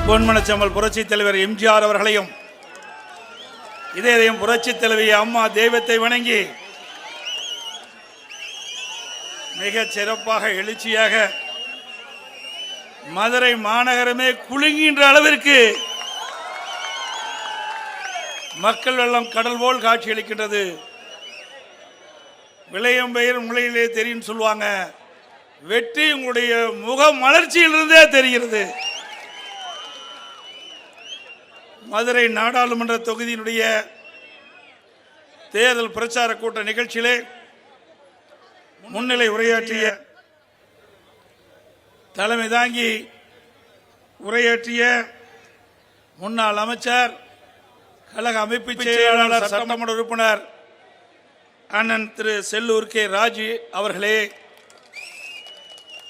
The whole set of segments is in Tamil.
பொன்மனச்செம்மல் புரட்சி தலைவர் எம்ஜிஆர் அவர்களையும் இதயம் புரட்சி தலைவி அம்மா தெய்வத்தை வணங்கி மிக சிறப்பாக எழுச்சியாக மதுரை மாநகரமே குலுங்குகின்ற அளவிற்கு மக்கள் வெள்ளம் கடல் போல் காட்சியளிக்கின்றது. விளையும் பெயர் முளையிலே தெரியும் சொல்லுவாங்க. வெற்றி உங்களுடைய முக மலர்ச்சியிலிருந்தே தெரிகிறது. மதுரை நாடாளுமன்ற தொகுதியினுடைய தேர்தல் பிரச்சார கூட்ட நிகழ்ச்சியிலே முன்னிலை உரையாற்றிய தலைமை தாங்கி உரையாற்றிய முன்னாள் அமைச்சர், கழக அமைப்பு செயலாளர், சட்டமன்ற உறுப்பினர் அண்ணன் திரு செல்லூர் கே ராஜு அவர்களே,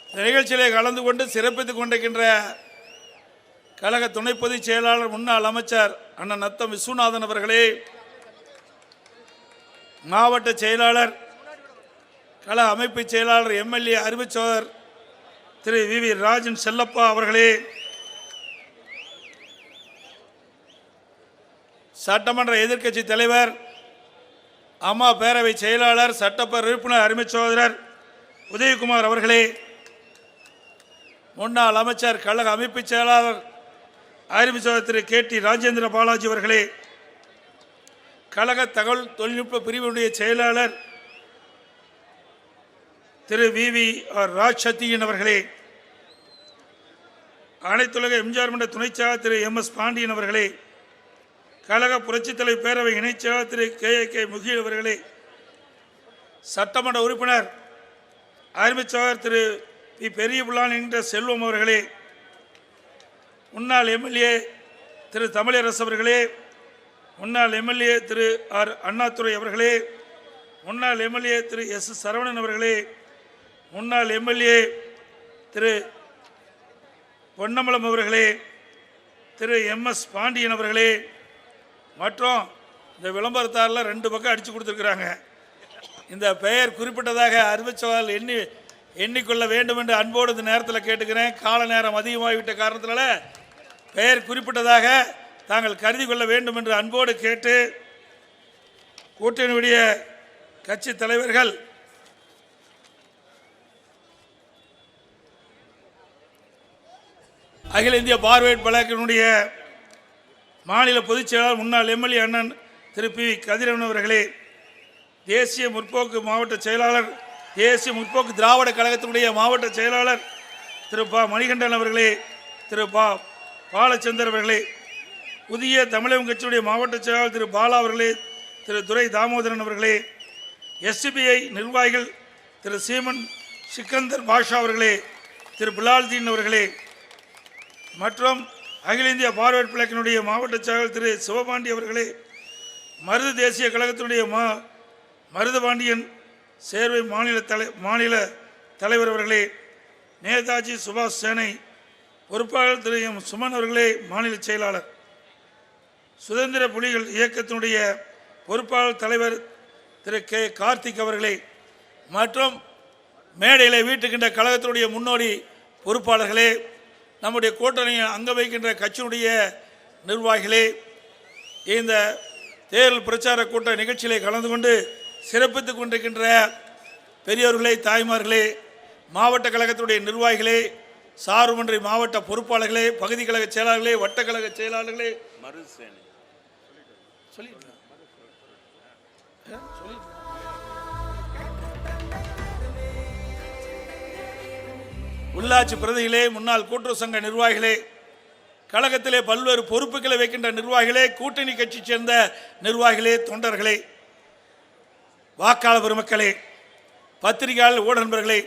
இந்த நிகழ்ச்சியிலே கலந்து கொண்டு சிறப்பித்துக் கொண்டிருக்கின்ற கழக துணை பொதுச் செயலாளர் முன்னாள் அமைச்சர் அண்ணன் நத்தம் விஸ்வநாதன் அவர்களே, மாவட்ட செயலாளர், கழக அமைப்பு செயலாளர், எம்எல்ஏ அறிவிச்சவர் திரு வி ராஜன் செல்லப்பா அவர்களே, சட்டமன்ற எதிர்க்கட்சி தலைவர், அம்மா பேரவை செயலாளர், சட்டப்பேரவை உறுப்பினர் அருமை சகோதரர் உதயகுமார் அவர்களே, முன்னாள் அமைச்சர், கழக அமைப்பு செயலாளர் அறிவு சகோதரர் திரு கே டி ராஜேந்திர பாலாஜி அவர்களே, கழக தகவல் தொழில்நுட்ப பிரிவினுடைய செயலாளர் திரு வி ராஜ் சத்தியன் அவர்களே, அனைத்துலக எம்ஜிஆர் மன்ற துணைச் செயலாளர் திரு எம் எஸ் பாண்டியன் அவர்களே, கழக புரட்சித் தலைவர் பேரவை இணைச் செயலாளர் திரு கே முகில் அவர்களே, சட்டமன்ற உறுப்பினர் அருமை சகோதரர் திரு பி பெரிய புல்லான் என்கிற செல்வம் அவர்களே, முன்னாள் எம்எல்ஏ திரு தமிழரசு அவர்களே, முன்னாள் எம்எல்ஏ திரு ஆர் அண்ணாதுரை அவர்களே, முன்னாள் எம்எல்ஏ திரு எஸ் சரவணன் அவர்களே, முன்னாள் எம்எல்ஏ திரு பொன்னம்பலம் அவர்களே, திரு எம் எஸ் பாண்டியன் அவர்களே, மற்றும் இந்த விளம்பரத்தாரில் 2 பக்கம் அடித்து கொடுத்துருக்குறாங்க. இந்த பெயர் குறிப்பிட்டதாக அறிவிச்சவால் எண்ணிக்கொள்ள வேண்டும் என்று அன்போடு இந்த நேரத்தில் கேட்டுக்கிறேன். கால நேரம் அதிகமாகிவிட்ட காரணத்தினால பெயர் குறிப்பிட்டதாக தாங்கள் கருதி கொள்ள வேண்டும் என்று அன்போடு கேட்டு, கூட்டணியுடைய கட்சி தலைவர்கள் அகில இந்திய பார்வையற்ற பலகத்தினுடைய மாநில பொதுச் செயலாளர் முன்னாள் எம்எல்ஏ அண்ணன் திரு பி கதிரவன் அவர்களே, தேசிய முற்போக்கு மாவட்ட செயலாளர், தேசிய முற்போக்கு திராவிட கழகத்தினுடைய மாவட்ட செயலாளர் திரு ப மணிகண்டன் அவர்களே, திரு பாலச்சந்தர் அவர்களே, புதிய தமிழகம் கட்சியுடைய மாவட்ட செயலாளர் திரு பாலா அவர்களே, திரு துரை தாமோதரன் அவர்களே, எஸ்சிபிஐ நிர்வாகிகள் திரு சீமன் சிக்கந்தர் பாஷா அவர்களே, திரு பிலால்தீன் அவர்களே, மற்றும் அகில இந்திய பார்வையற்ற பலகத்தினுடைய மாவட்ட செயலாளர் திரு சிவபாண்டி அவர்களே, மருது தேசிய கழகத்தினுடைய மருதுபாண்டியன் சேர்வை மாநில தலைவர் அவர்களே, நேதாஜி சுபாஷ் சேனை பொறுப்பாளர் திரு எம் சுமன் அவர்களே, மாநில செயலாளர், சுதந்திர புலிகள் இயக்கத்தினுடைய பொறுப்பாளர் தலைவர் திரு கே கார்த்திக் அவர்களே, மற்றும் மேடையில் வீட்டுக்கின்ற கழகத்தினுடைய முன்னோடி பொறுப்பாளர்களே, நம்முடைய கூட்டணியை அங்க வைக்கின்ற கட்சியினுடைய நிர்வாகிகளே, இந்த தேர்தல் பிரச்சார கூட்ட நிகழ்ச்சியிலே கலந்து கொண்டு சிறப்பித்துக் கொண்டிருக்கின்ற பெரியோர்களே, தாய்மார்களே, மாவட்ட கழகத்தினுடைய நிர்வாகிகளே, சார்புமன்ற மாவட்ட பொறுப்பாளர்களே, பகுதி கழக செயலாளர்களே, வட்டக்கழக செயலாளர்களே, உள்ளாட்சி பிரதிகளே, முன்னாள் கூட்டுறவு சங்க நிர்வாகிகளே, கழகத்திலே பல்வேறு பொறுப்புகளை வைக்கின்ற நிர்வாகிகளே, கூட்டணி கட்சி சேர்ந்த நிர்வாகிகளே, தொண்டர்களே, வாக்காளர் பெருமக்களே, பத்திரிகையாளர், ஊடக நண்பர்களே,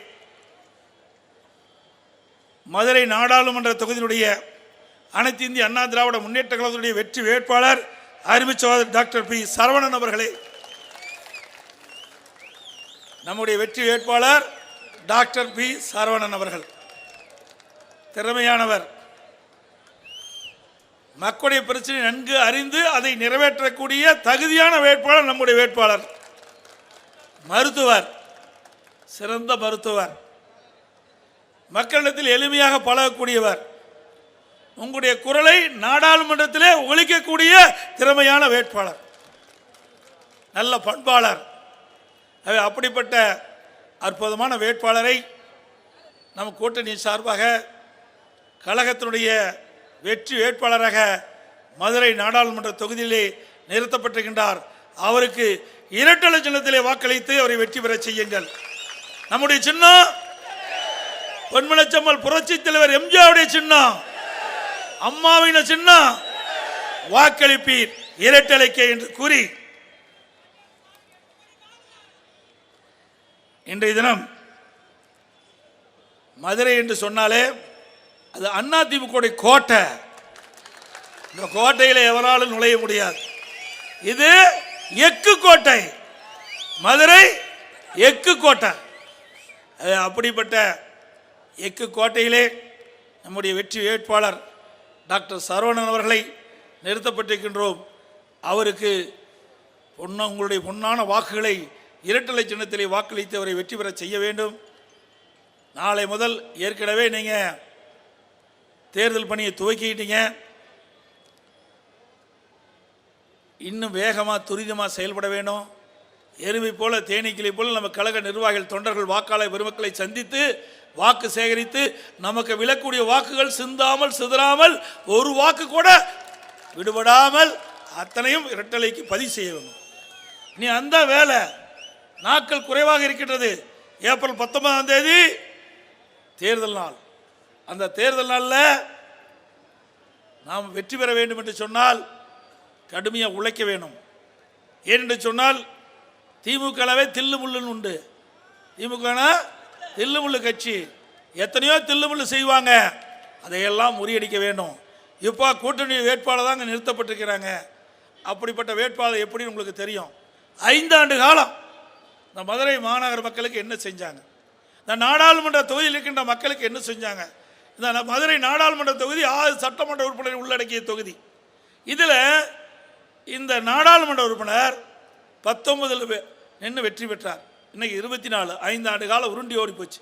மதுரை நாடாளுமன்ற தொகுதியினுடைய அனைத்து இந்திய அண்ணா திராவிட முன்னேற்ற கழகத்துடைய வெற்றி வேட்பாளர் அருமை சகோதரர் டாக்டர் பி சரவணன் அவர்களே, நம்முடைய வெற்றி வேட்பாளர் டாக்டர் பி சரவணன் அவர்கள் திறமையானவர், மக்களுடைய பிரச்சனை நன்கு அறிந்து அதை நிறைவேற்றக்கூடிய தகுதியான வேட்பாளர் நம்முடைய வேட்பாளர். மருத்துவர், சிறந்த மருத்துவர், மக்களிடத்தில் எளிமையாக பழகக்கூடியவர், உங்களுடைய குரலை நாடாளுமன்றத்திலே ஒலிக்கக்கூடிய திறமையான வேட்பாளர், நல்ல பண்பாளர். அப்படிப்பட்ட அற்புதமான வேட்பாளரை நம் கூட்டணி சார்பாக கழகத்தினுடைய வெற்றி வேட்பாளராக மதுரை நாடாளுமன்ற தொகுதியிலே நிறுத்தப்பட்டிருக்கின்றார். அவருக்கு இரட்டை சின்னத்திலே வாக்களித்து அவரை வெற்றி பெற செய்யுங்கள். நம்முடைய சின்னம் பொன்மனச்செம்மல் புரட்சி தலைவர் எம்ஜிஆருடைய சின்னம், அம்மாவின் சின்னம். வாக்களிப்பீர் இரட்டலைக்கே என்று கூறி இன்றைய தினம் மதுரை என்று சொன்னாலே அது அதிமுக கோட்டை. இந்த கோட்டையில் எவராலும் நுழைய முடியாது. இது எக்கு கோட்டை, மதுரை எக்கு கோட்டை. அப்படிப்பட்ட எக்கு கோட்டையிலே நம்முடைய வெற்றி வேட்பாளர் டாக்டர் சரவணன் அவர்களை நிறுத்தப்பட்டிருக்கின்றோம். அவருக்கு உங்களுடைய பொன்னான வாக்குகளை இரட்டலை சின்னத்திலே வாக்களித்து அவரை வெற்றி பெற செய்ய வேண்டும். நாளை முதல் ஏற்கனவே நீங்கள் தேர்தல் பணியை துவக்கிட்டீங்க. இன்னும் வேகமாக துரிதமாக செயல்பட வேண்டும். எருமை போல தேனீக்கிளை போல நம்ம கழக நிர்வாகிகள் தொண்டர்கள் வாக்காளர் பெருமக்களை சந்தித்து வாக்கு சேகரித்து நமக்கு விழக்கூடிய வாக்குகள் சிந்தாமல் சிதறாமல் ஒரு வாக்கு கூட விடுபடாமல் அத்தனையும் இரட்டலைக்கு பதிவு செய்ய வேண்டும். நீ அந்த வேலை நாட்கள் குறைவாக இருக்கின்றது. ஏப்ரல் 19ஆம் தேதி தேர்தல் நாள். அந்த தேர்தல் நாளில் நாம் வெற்றி பெற வேண்டும் என்று சொன்னால் கடுமையாக உழைக்க வேண்டும். ஏனென்று சொன்னால் திமுகவே தில்லுமுள்ளுன்னு உண்டு. திமுக தில்லுமுள்ளு கட்சி, எத்தனையோ தில்லுமுள்ளு செய்வாங்க. அதையெல்லாம் முறியடிக்க வேண்டும். இப்போ கூட்டணி வேட்பாளர் தான் நிறுத்தப்பட்டிருக்கிறாங்க. அப்படிப்பட்ட வேட்பாளர் எப்படி உங்களுக்கு தெரியும்? 5 ஆண்டு காலம் இந்த மதுரை மாநகர மக்களுக்கு என்ன செஞ்சாங்க? இந்த நாடாளுமன்ற தொகுதியில் இருக்கின்ற மக்களுக்கு என்ன செஞ்சாங்க? இந்த மதுரை நாடாளுமன்ற தொகுதி 6 சட்டமன்ற உறுப்பினர் உள்ளடக்கிய தொகுதி. இதில் இந்த நாடாளுமன்ற உறுப்பினர் 19 நின்று வெற்றி பெற்றார். இன்னைக்கு 24. 5 ஆண்டு காலம் உருண்டி ஓடி போச்சு.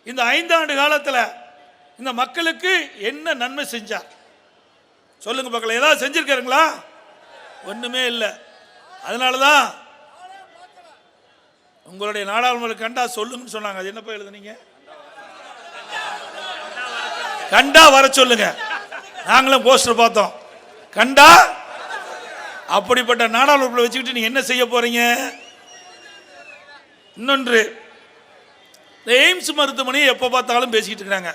இந்த 5 ஆண்டு காலத்தில் இந்த மக்களுக்கு என்ன நன்மை செஞ்சார் சொல்லுங்க பார்க்கலாம். ஏதாவது செஞ்சிருக்காருங்களா? ஒன்றுமே இல்லை. அதனால தான் உங்களுடைய நாடாளுமன்ற கண்டா சொல்லுங்கன்னு சொன்னாங்க. அது என்னப்பா எழுதுனீங்க? கண்டா வர சொல்லுங்க. நாங்களும் போஸ்டர் பார்த்தோம். கண்டா. அப்படிப்பட்ட நாடாளுமன்ற வச்சுக்கிட்டு நீங்க என்ன செய்ய போறீங்க? இன்னொன்று, இந்த எய்ம்ஸ் மருத்துவமனையை எப்போ பார்த்தாலும் பேசிக்கிட்டு இருக்கிறாங்க.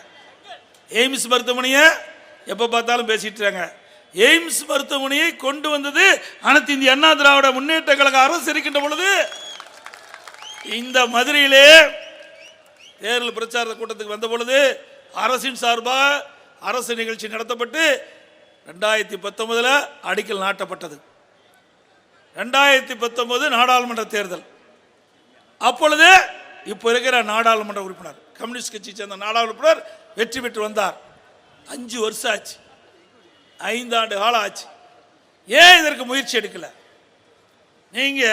எய்ம்ஸ் மருத்துவமனையை எப்போ பார்த்தாலும் பேசிட்டு இருக்காங்க. எய்ம்ஸ் மருத்துவமனையை கொண்டு வந்தது அனைத்து இந்திய அண்ணா திராவிட முன்னேற்ற கழக அரசு இருக்கின்ற பொழுது இந்த மதுரையிலே தேர்தல் பிரச்சார கூட்டத்துக்கு வந்த பொழுது அரசின் சார்பாக அரசு நிகழ்ச்சி நடத்தப்பட்டு 2019 அடிக்கல் நாட்டப்பட்டது. 2019 நாடாளுமன்ற தேர்தல். அப்பொழுது இப்போ இருக்கிற நாடாளுமன்ற உறுப்பினர் கம்யூனிஸ்ட் கட்சியை சேர்ந்த நாடாளுமன்ற உறுப்பினர் வெற்றி பெற்று வந்தார். 5 வருஷம் ஆச்சு, 5 ஆண்டு காலம் ஆச்சு. ஏன் இதற்கு முயற்சி எடுக்கல? நீங்க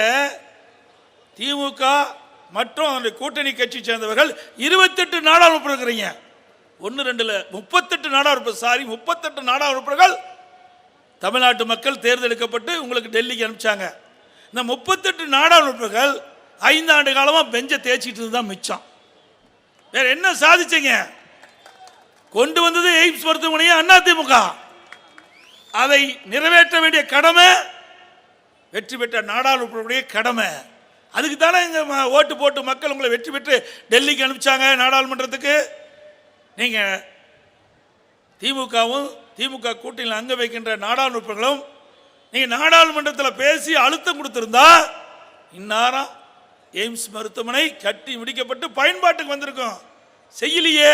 திமுக மற்றும் அவருடைய கூட்டணி கட்சி சேர்ந்தவர்கள் 28 நாடாளுமன்ற இருக்கிறீங்க. 1-2 38 நாடாளுமன்றர்கள் தமிழ்நாட்டு மக்கள் தேர்ந்தெடுக்கப்பட்டு உங்களுக்கு டெல்லிக்கு அனுப்பிச்சாங்க. இந்த 38 நாடாளுமன்றர்கள் 5 ஆண்டு காலமாக பெஞ்சை தேய்ச்சிட்டு தான் மிச்சம். வேற என்ன சாதிச்சீங்க? கொண்டு வந்தது எய்ம்ஸ் மருத்துவமனையை அதிமுக. அதை நிறைவேற்ற வேண்டிய கடமை வெற்றி பெற்ற நாடாளுமன்ற கடமை. அதுக்கு தானே இங்க ஓட்டு போட்டு மக்கள் உங்களை வெற்றி பெற்று டெல்லிக்கு அனுப்பிச்சாங்க நாடாளுமன்றத்துக்கு. நீங்க திமுகவும் திமுக கூட்டணியில் அங்க வைக்கின்ற நாடாளுமன்றங்களும் நீங்க நாடாளுமன்றத்தில் பேசி அழுத்தம் கொடுத்திருந்தா இந்நேரம் எய்ம்ஸ் மருத்துவமனை கட்டி முடிக்கப்பட்டு பயன்பாட்டுக்கு வந்திருக்கும். செய்யலையே.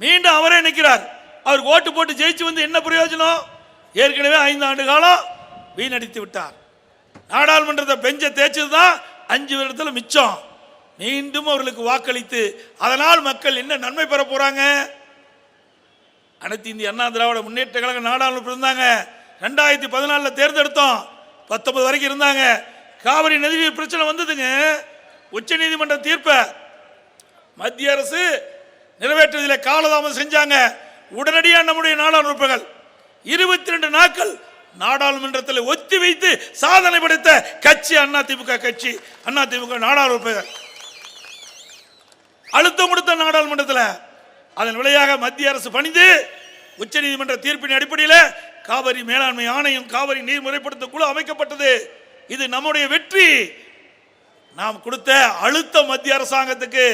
மீண்டும் அவரே நிற்கிறார். அவருக்கு ஓட்டு போட்டு ஜெயிச்சு வந்து என்ன பிரயோஜனம்? ஏற்கனவே 5 ஆண்டு காலம் வீணடித்து விட்டார். நாடாளுமன்றத்தை பெஞ்சை தேய்ச்சதுதான் 5 வருடத்தில் மிச்சம். மீண்டும் அவர்களுக்கு வாக்களித்து அதனால் மக்கள் என்ன நன்மை பெற போறாங்க? அனைத்து இந்திய அண்ணா திராவிட முன்னேற்ற கழக நாடாளுமன்ற இருந்தாங்க. 2014 தேர்ந்தெடுத்தோம். 19 வரைக்கும் இருந்தாங்க. காவிரி நதி பிரச்சனை வந்ததுங்க. உச்ச நீதிமன்ற தீர்ப்பை மத்திய அரசு நிறைவேற்றுவதில் காலதாமதம் செஞ்சாங்க. உடனடியாக நம்முடைய நாடாளுமன்றங்கள் 22 நாட்கள் நாடாளுமன்றத்தில் ஒத்தி வைத்து சாதனை படைத்த கட்சி அதிமுக கட்சி. அதிமுக நாடாளுமன்ற அழுத்தம் கொடுத்த நாடாளுமன்றத்தில் அதன் விளைவாக மத்திய அரசு பணிந்து உச்சநீதிமன்ற தீர்ப்பின் அடிப்படையில் காவிரி மேலாண்மை ஆணையம், காவிரி நீர் முறைப்படுத்த குழு அமைக்கப்பட்டது. இது நம்முடைய வெற்றி. நாம் கொடுத்த அழுத்தம் மத்திய அரசாங்கத்துக்கு.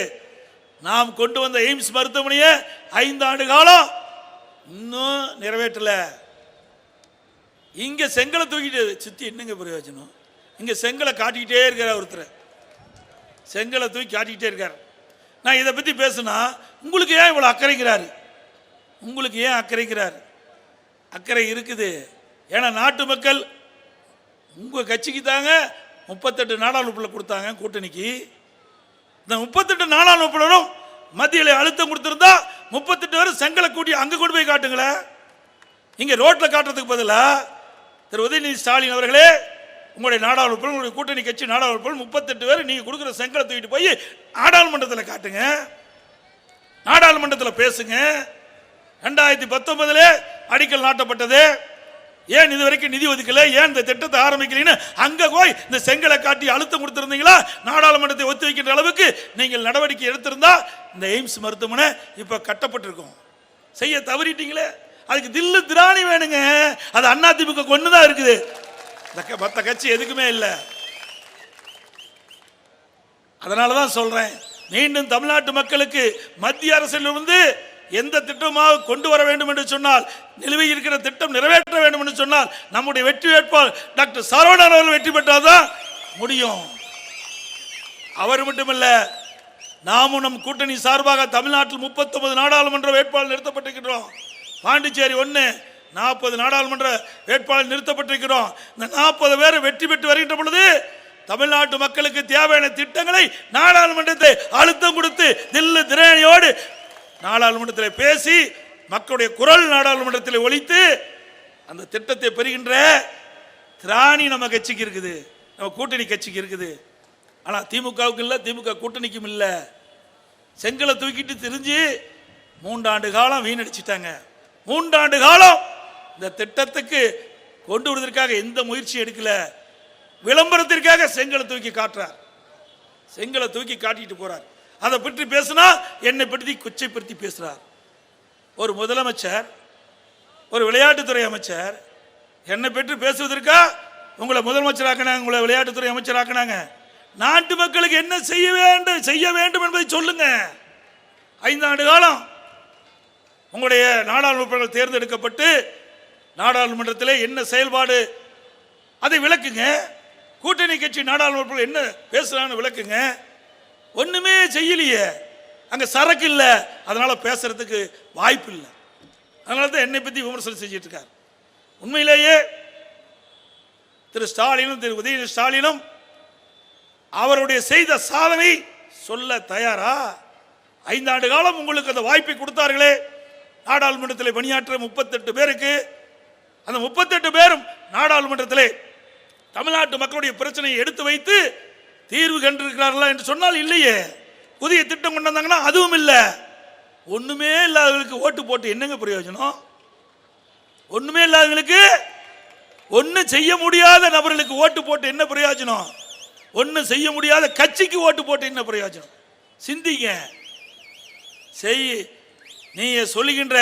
நாம் கொண்டு வந்த எய்ம்ஸ் மருத்துவமனையை 5 ஆண்டு காலம் இன்னும் நிறைவேற்றல. இங்க செங்கலை தூக்கிட்டு சுத்தி என்னங்க பிரயோஜனம்? இங்க செங்கலை காட்டிக்கிட்டே இருக்கிற ஒருத்தர் செங்கலை தூக்கி காட்டிக்கிட்டே இருக்கார். நான் இதை பத்தி பேசுனா உங்களுக்கு ஏன் இவ்வளவு அக்கறைக்கிறாரு? உங்களுக்கு ஏன் அக்கறைக்கிறார்? அக்கறை இருக்குது. ஏன்னா நாட்டு மக்கள் உங்க கட்சிக்கு தாங்க 38 நாடாளுமன்ற கொடுத்தாங்க கூட்டணிக்கு. இந்த 38 நாடாளுமன்றம் மத்தியில் அழுத்தம் கொடுத்திருந்தா 38 பேரும் செங்கலை கூட்டி அங்க கொண்டு போய் காட்டுங்களேன். இங்க ரோட்ல காட்டுறதுக்கு பதிலாக திரு உதயநிதி ஸ்டாலின் அவர்களே, உங்களுடைய நாடாளுமன்றம், உங்களுடைய கூட்டணி கட்சி நாடாளுமன்றம் 38 பேர் நீங்க கொடுக்குற செங்கலை தூக்கிட்டு போய் நாடாளுமன்றத்தில் காட்டுங்க, நாடாளுமன்றத்தில் பேசுங்க. 2019 அடிக்கல் நாட்டப்பட்டது. ஏன் இது வரைக்கும் நிதி ஒதுக்கல? ஏன் இந்த திட்டத்தை ஆரம்பிக்கலன்னு அங்க போய் இந்த செங்கலை காட்டி அழுத்தம் கொடுத்திருந்தீங்களா? நாடாளுமன்றத்தை ஒத்தி வைக்கின்ற அளவுக்கு நீங்கள் நடவடிக்கை எடுத்திருந்தா இந்த எய்ம்ஸ் மருத்துவமனை இப்ப கட்டப்பட்டிருக்கும். செய்ய தவறிட்டீங்களே. அதுக்கு தில்லு திராணி வேணுங்க. அது அதிமுக கொண்டுதான் இருக்குது. மற்ற கட்சி எதுக்குமே இல்லை. அதனாலதான் சொல்றேன், மீண்டும் தமிழ்நாட்டு மக்களுக்கு மத்திய அரசிலிருந்து எந்த திட்டமாக கொண்டு வர வேண்டும் என்று சொன்னால், நிலுவையில் இருக்கிற திட்டம் நிறைவேற்ற வேண்டும் என்று சொன்னால், நம்முடைய வெற்றி வேட்பாளர் டாக்டர் சரவணன் அவர்கள் வெற்றி பெற்றால்தான் முடியும். அவர் மட்டுமல்ல, நாமும் நம் கூட்டணி சார்பாக தமிழ்நாட்டில் 39 நாடாளுமன்ற வேட்பாளர் நிறுத்தப்பட்டிருக்கிறோம். பாண்டிச்சேரி 1 40 நாடாளுமன்ற வேட்பாளர் நிறுத்தப்பட்டிருக்கிறோம். இந்த 40 பேர் வெற்றி பெற்று வருகின்ற பொழுது தமிழ்நாட்டு மக்களுக்கு தேவையான திட்டங்களை நாடாளுமன்றத்தை அழுத்தம் கொடுத்து தில்லு திரேணியோடு நாடாளுமன்றத்தில் பேசி மக்களுடைய குரல் நாடாளுமன்றத்தில் ஒலித்து அந்த திட்டத்தை பெறுகின்ற திராணி நம்ம கட்சிக்கு இருக்குது, நம்ம கூட்டணி கட்சிக்கு இருக்குது. ஆனா திமுகவுக்கு இல்லை, திமுக கூட்டணிக்கும் இல்லை. செங்கலை தூக்கிட்டு திரிஞ்சு 3 ஆண்டு காலம் வீணடிச்சிட்டாங்க. 3 ஆண்டு காலம் இந்த திட்டத்துக்கு கொண்டு வருவதற்காக எந்த முயற்சி எடுக்கல. விளம்பரத்திற்காக செங்கலை தூக்கி காட்டுறார், செங்கலை தூக்கி காட்டிட்டு போறார். அதை பற்றி பேசினா என்னை பற்றி கொச்சைப்படுத்தி பேசுறார். ஒரு முதலமைச்சர், ஒரு விளையாட்டுத்துறை அமைச்சர் என்னை பற்றி பேசுவதற்கா உங்களை முதலமைச்சராக்கினாங்க, உங்களை விளையாட்டுத்துறை அமைச்சராக்கினாங்க. நாட்டு மக்களுக்கு என்ன செய்ய வேண்டும் என்பதை சொல்லுங்க. 5 ஆண்டு காலம் உங்களுடைய நாடாளுமன்றங்கள் தேர்ந்தெடுக்கப்பட்டு நாடாளுமன்றத்தில் என்ன செயல்பாடு அதை விளக்குங்க. கூட்டணி கட்சி நாடாளுமன்றத்தில் என்ன பேசுறான்னு விளக்குங்க. ஒண்ணுமே செய்யலையே. அங்க சரக்கு இல்லை, அதனால பேசுறதுக்கு வாய்ப்பு இல்லை. அதனால தான் என்னை பத்தி விமர்சனம் செஞ்சிட்டு இருக்கார். உண்மையிலேயே திரு ஸ்டாலினும் திரு உதயநிதி ஸ்டாலினும் அவருடைய செய்த சாதனை சொல்ல தயாரா? 5 ஆண்டு காலம் உங்களுக்கு அந்த வாய்ப்பை கொடுத்தார்களே. நாடாளுமன்றத்தில் பணியாற்ற 38 பேருக்கு, அந்த 38 பேரும் நாடாளுமன்றத்திலே தமிழ்நாட்டு மக்களுடைய பிரச்சனையை எடுத்து வைத்து தீர்வு கண்டிருக்கிறார்களா என்று சொன்னால் இல்லையே. புதிய திட்டம் கொண்டு வந்தாங்கன்னா அதுவும் இல்லை. ஒண்ணுமே இல்லாதவர்களுக்கு ஓட்டு போட்டு என்னங்க பிரயோஜனம்? ஒண்ணுமே இல்லாதவர்களுக்கு, ஒன்னும் செய்ய முடியாத நபர்களுக்கு ஓட்டு போட்டு என்ன பிரயோஜனம்? ஒன்னும் செய்ய முடியாத கட்சிக்கு ஓட்டு போட்டு என்ன பிரயோஜனம்? சிந்திங்க. நீங்க சொல்லுகின்ற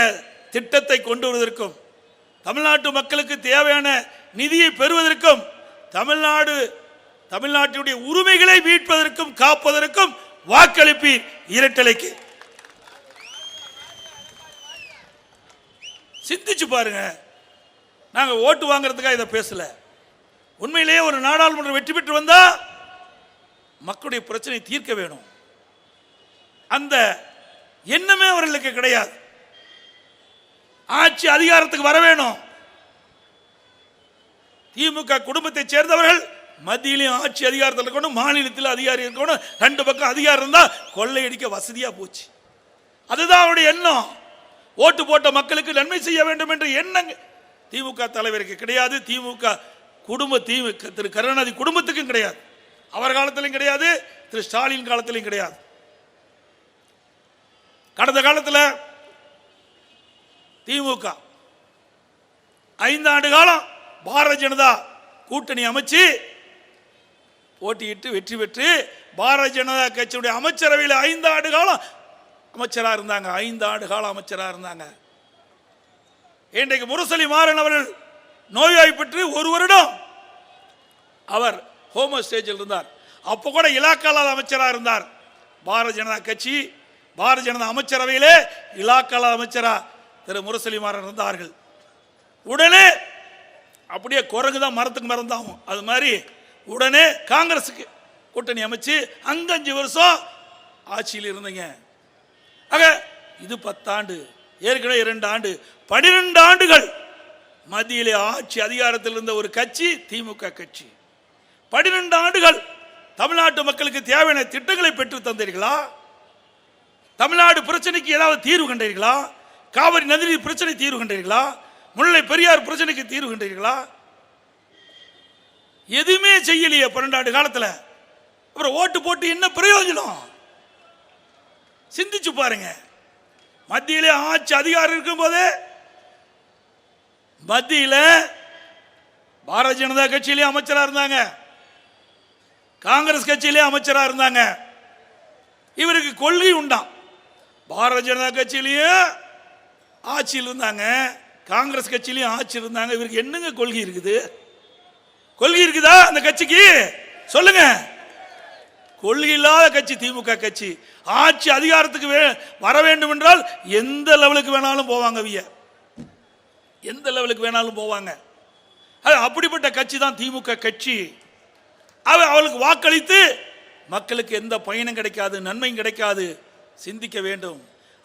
திட்டத்தை கொண்டு வருவதற்கும் தமிழ்நாட்டு மக்களுக்கு தேவையான நிதியை பெறுவதற்கும் தமிழ்நாட்டுடைய உரிமைகளை மீட்பதற்கும் காப்பதற்கும் வாக்களிப்பு இரட்டலைக்கு. சிந்திச்சு பாருங்க. நாங்க ஓட்டு வாங்குறதுக்காக இதை பேசல. உண்மையிலேயே ஒரு நாடாளுமன்றம் வெற்றி பெற்று வந்தா மக்களுடைய பிரச்சனை தீர்க்க வேணும். அந்த எண்ணமே அவர்களுக்கு கிடையாது. ஆட்சி அதிகாரத்துக்கு வர வேணும். திமுக குடும்பத்தை சேர்ந்தவர்கள் மத்தியிலும் ஆட்சி அதிகாரத்தில் இருக்கணும், மாநிலத்தில் அதிகாரி இருக்கணும். 2 பக்கம் அதிகாரம் இருந்தா கொள்ளையடிக்க வசதியா போச்சு. அதுதான் அவருடைய எண்ணம். ஓட்டு போட்ட மக்களுக்கு நன்மை செய்ய வேண்டும் என்ற எண்ணம் திமுக தலைவருக்கு கிடையாது. திமுக திரு கருணாநிதி குடும்பத்துக்கும் கிடையாது. அவர் காலத்திலும் கிடையாது, திரு ஸ்டாலின் காலத்திலும் கிடையாது. கடந்த காலத்தில் திமுக 5 ஆண்டு காலம் பாரதிய ஜனதா கூட்டணி அமைச்சு போட்டியிட்டு வெற்றி பெற்று பாரதிய ஜனதா கட்சியுடைய அமைச்சரவையில் 5 ஆண்டு காலம் அமைச்சராக இருந்தாங்க. 5 ஆண்டு காலம் அமைச்சராக இருந்தாங்க. இன்றைக்கு முரசொலி மாறன் அவர்கள் நோய்வாய்ப்பட்டு 1 வருடம் அவர் ஹோமோ ஸ்டேஜில் இருந்தார். அப்போ கூட இலாக்கால அமைச்சராக இருந்தார். பாரதிய ஜனதா கட்சி பாரதிய ஜனதா அமைச்சரவையிலே இலாக்கால அமைச்சராக திரு முரசொலி மாறன் இருந்தார்கள். உடனே அப்படியே குரங்கு தான் மரத்துக்கு மறந்தாகும், அது மாதிரி உடனே காங்கிரஸுக்கு கூட்டணி அமைச்சு அங்க 5 வருஷம் ஆட்சியில் இருந்தீங்க. ஆக இது 10 ஆண்டு, ஏற்கனவே 2 ஆண்டு, 12 ஆண்டுகள் மத்தியிலே ஆட்சி அதிகாரத்தில் இருந்த ஒரு கட்சி திமுக கட்சி. 12 ஆண்டுகள் தமிழ்நாட்டு மக்களுக்கு தேவையான திட்டங்களை பெற்று தந்தீர்களா? தமிழ்நாடு பிரச்சனைக்கு ஏதாவது தீர்வு கண்டீர்களா? காவிரி நதிநீர் பிரச்சனை தீர்வு கண்டீர்களா? முல்லை பெரியார் பிரச்சனைக்கு தீர்வு கண்டீர்களா? எதுவுமே செய்யலையே 12 ஆண்டு காலத்தில். அப்புறம் ஓட்டு போட்டு என்ன பிரயோஜனம்? சிந்திச்சு பாருங்க. மத்தியிலே ஆட்சி அதிகாரம் இருக்கும் போதே மத்தியில பாரதிய ஜனதா கட்சியிலே அமைச்சராக இருந்தாங்க, காங்கிரஸ் கட்சியிலே அமைச்சராக இருந்தாங்க. இவருக்கு கொள்கை உண்டாம். பாரதிய ஜனதா கட்சியிலேயே ஆட்சியில் இருந்தாங்க, காங்கிரஸ் கட்சியிலையும் ஆட்சி இருந்தாங்க. இவருக்கு என்னங்க கொள்கை இருக்குது? கொள்கை இருக்குதா அந்த கட்சிக்கு? சொல்லுங்க. கொள்கை இல்லாத கட்சி திமுக கட்சி. ஆட்சி அதிகாரத்துக்கு வர வேண்டும் என்றால் எந்த லெவலுக்கு வேணாலும் போவாங்க, எந்த லெவலுக்கு வேணாலும் போவாங்க. அப்படிப்பட்ட கட்சி தான் திமுக கட்சி. அவளுக்கு வாக்களித்து மக்களுக்கு எந்த பயனும் கிடைக்காது, நன்மையும் கிடைக்காது. சிந்திக்க வேண்டும்.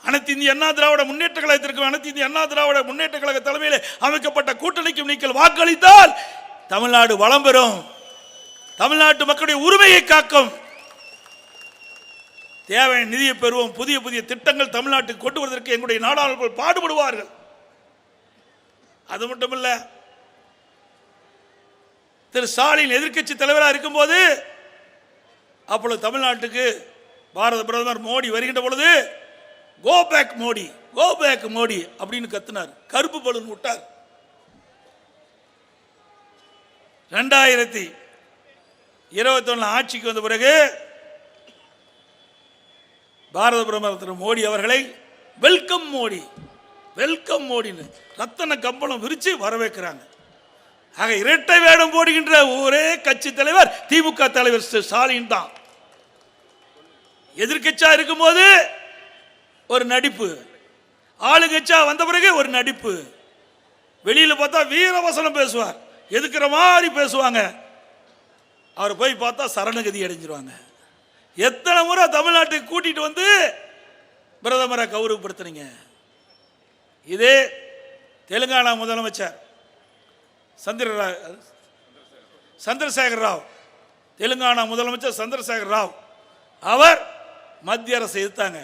அனைத்து இந்திய அண்ணா திராவிட முன்னேற்ற கழகத்திற்கு, அனைத்து இந்திய அண்ணா திராவிட முன்னேற்ற கழக தலைமையில் அமைக்கப்பட்ட கூட்டணிக்கும் நீங்கள் வாக்களித்தால் தமிழ்நாடு வளம் பெறும், தமிழ்நாட்டு மக்களுடைய உரிமையை காக்கும், தேவையான நிதியை பெறுவோம். புதிய புதிய திட்டங்கள் தமிழ்நாட்டுக்கு கொண்டு வருவதற்கு எங்களுடைய நாடாளுமன்ற பாடுபடுவார்கள். அது மட்டுமல்ல, திரு ஸ்டாலின் எதிர்க்கட்சி தலைவராக இருக்கும்போது அப்பொழுது தமிழ்நாட்டுக்கு பாரத பிரதமர் மோடி வருகின்ற பொழுது go back Modi, go back Modi அப்படின்னு கத்தினார், கருப்பு பலூன் விட்டார். 2021 ஆட்சிக்கு வந்த பிறகு பாரத பிரதமர் திரு மோடி அவர்களை வெல்கம் மோடி, வெல்கம் மோடின்னு ரத்தன கம்பளம் விரிச்சு வரவேற்கிறாங்க. ஆக இரட்டை வேடம் போடுகின்ற ஒரே கட்சி தலைவர் திமுக தலைவர் ஸ்டாலின் தான். எதிர்கட்சியா இருக்கும்போது ஒரு நடிப்பு, ஆளுங்கட்சியா வந்த பிறகு ஒரு நடிப்பு. வெளியில பார்த்தா வீரவசனம் பேசுவார், எதுக்குற மாதிரி பேசுவாங்க. அவர் போய் பார்த்தா சரணகதி அடைஞ்சிருவாங்க. எத்தனை முறை தமிழ்நாட்டுக்கு கூட்டிட்டு வந்து பிரதமரை கௌரவப்படுத்துறீங்க. இதே தெலுங்கானா முதலமைச்சர் சந்திரசேகர ராவ், தெலுங்கானா முதலமைச்சர் சந்திரசேகர ராவ், அவர் மத்திய அரசை எதிர்த்தாங்க.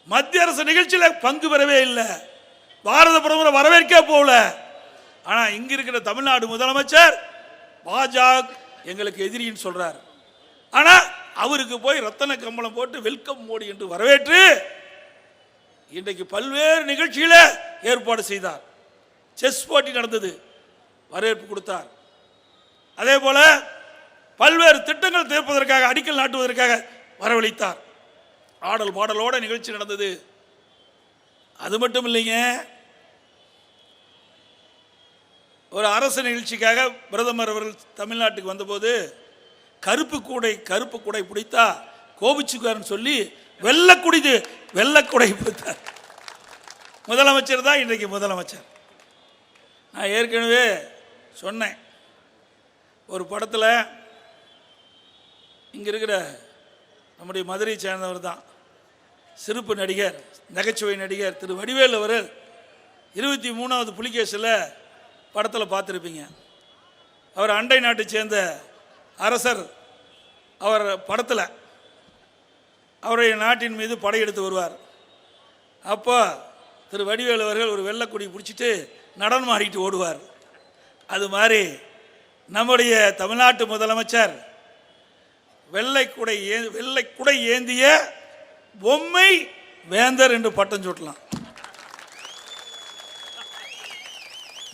மத்திய அரசு நிகழ்ச்சியில் பங்கு பெறவே இல்லை, பாரத பிரதமரை வரவேற்க போகல. ஆனா இங்க இருக்கிற தமிழ்நாடு முதலமைச்சர் பாஜக எங்களுக்கு எதிரின்னு சொல்றார். ஆனா அவருக்கு போய் ரத்தன கம்பளம் போட்டு வெல்கம் மோடி என்று வரவேற்று இன்றைக்கு பல்வேறு நிகழ்ச்சியில ஏற்பாடு செய்தார். செஸ் போட்டி நடந்தது, வரவேற்பு கொடுத்தார். அதே போல பல்வேறு திட்டங்கள் தீர்ப்பதற்காக, அடிக்கல் நாட்டுவதற்காக வரவழைத்தார். ஆடல் பாடலோட நிகழ்ச்சி நடந்தது. அது மட்டும் இல்லைங்க, ஒரு அரசு நிகழ்ச்சிக்காக பிரதமர் அவர்கள் தமிழ்நாட்டுக்கு வந்தபோது கருப்பு கூடை பிடித்தா கோபிச்சுக்காரன்னு சொல்லி வெள்ளக்குடை பிடித்தார். முதலமைச்சர் தான் இன்றைக்கு முதலமைச்சர். நான் ஏற்கனவே சொன்னேன், ஒரு படத்தில் இங்கே இருக்கிற நம்முடைய மதுரை சேர்ந்தவர் தான் சிறப்பு நடிகர், நகைச்சுவை நடிகர் திரு வடிவேலு அவர்கள் 23வது புலிகேசில் படத்தில் பார்த்துருப்பீங்க. அவர் அண்டை நாட்டை சேர்ந்த அரசர். அவர் படத்தில் அவருடைய நாட்டின் மீது படையெடுத்து வருவார். அப்போ திரு வடிவேலு அவர்கள் ஒரு வெள்ளைக்குடி பிடிச்சிட்டு நடனம் ஆடிட்டு ஓடுவார். அது மாதிரி நம்முடைய தமிழ்நாட்டு முதலமைச்சர் வெள்ளைக்குடை ஏந்திய பொம்மை வேந்தர் என்று பட்டம் சூட்டலாம்.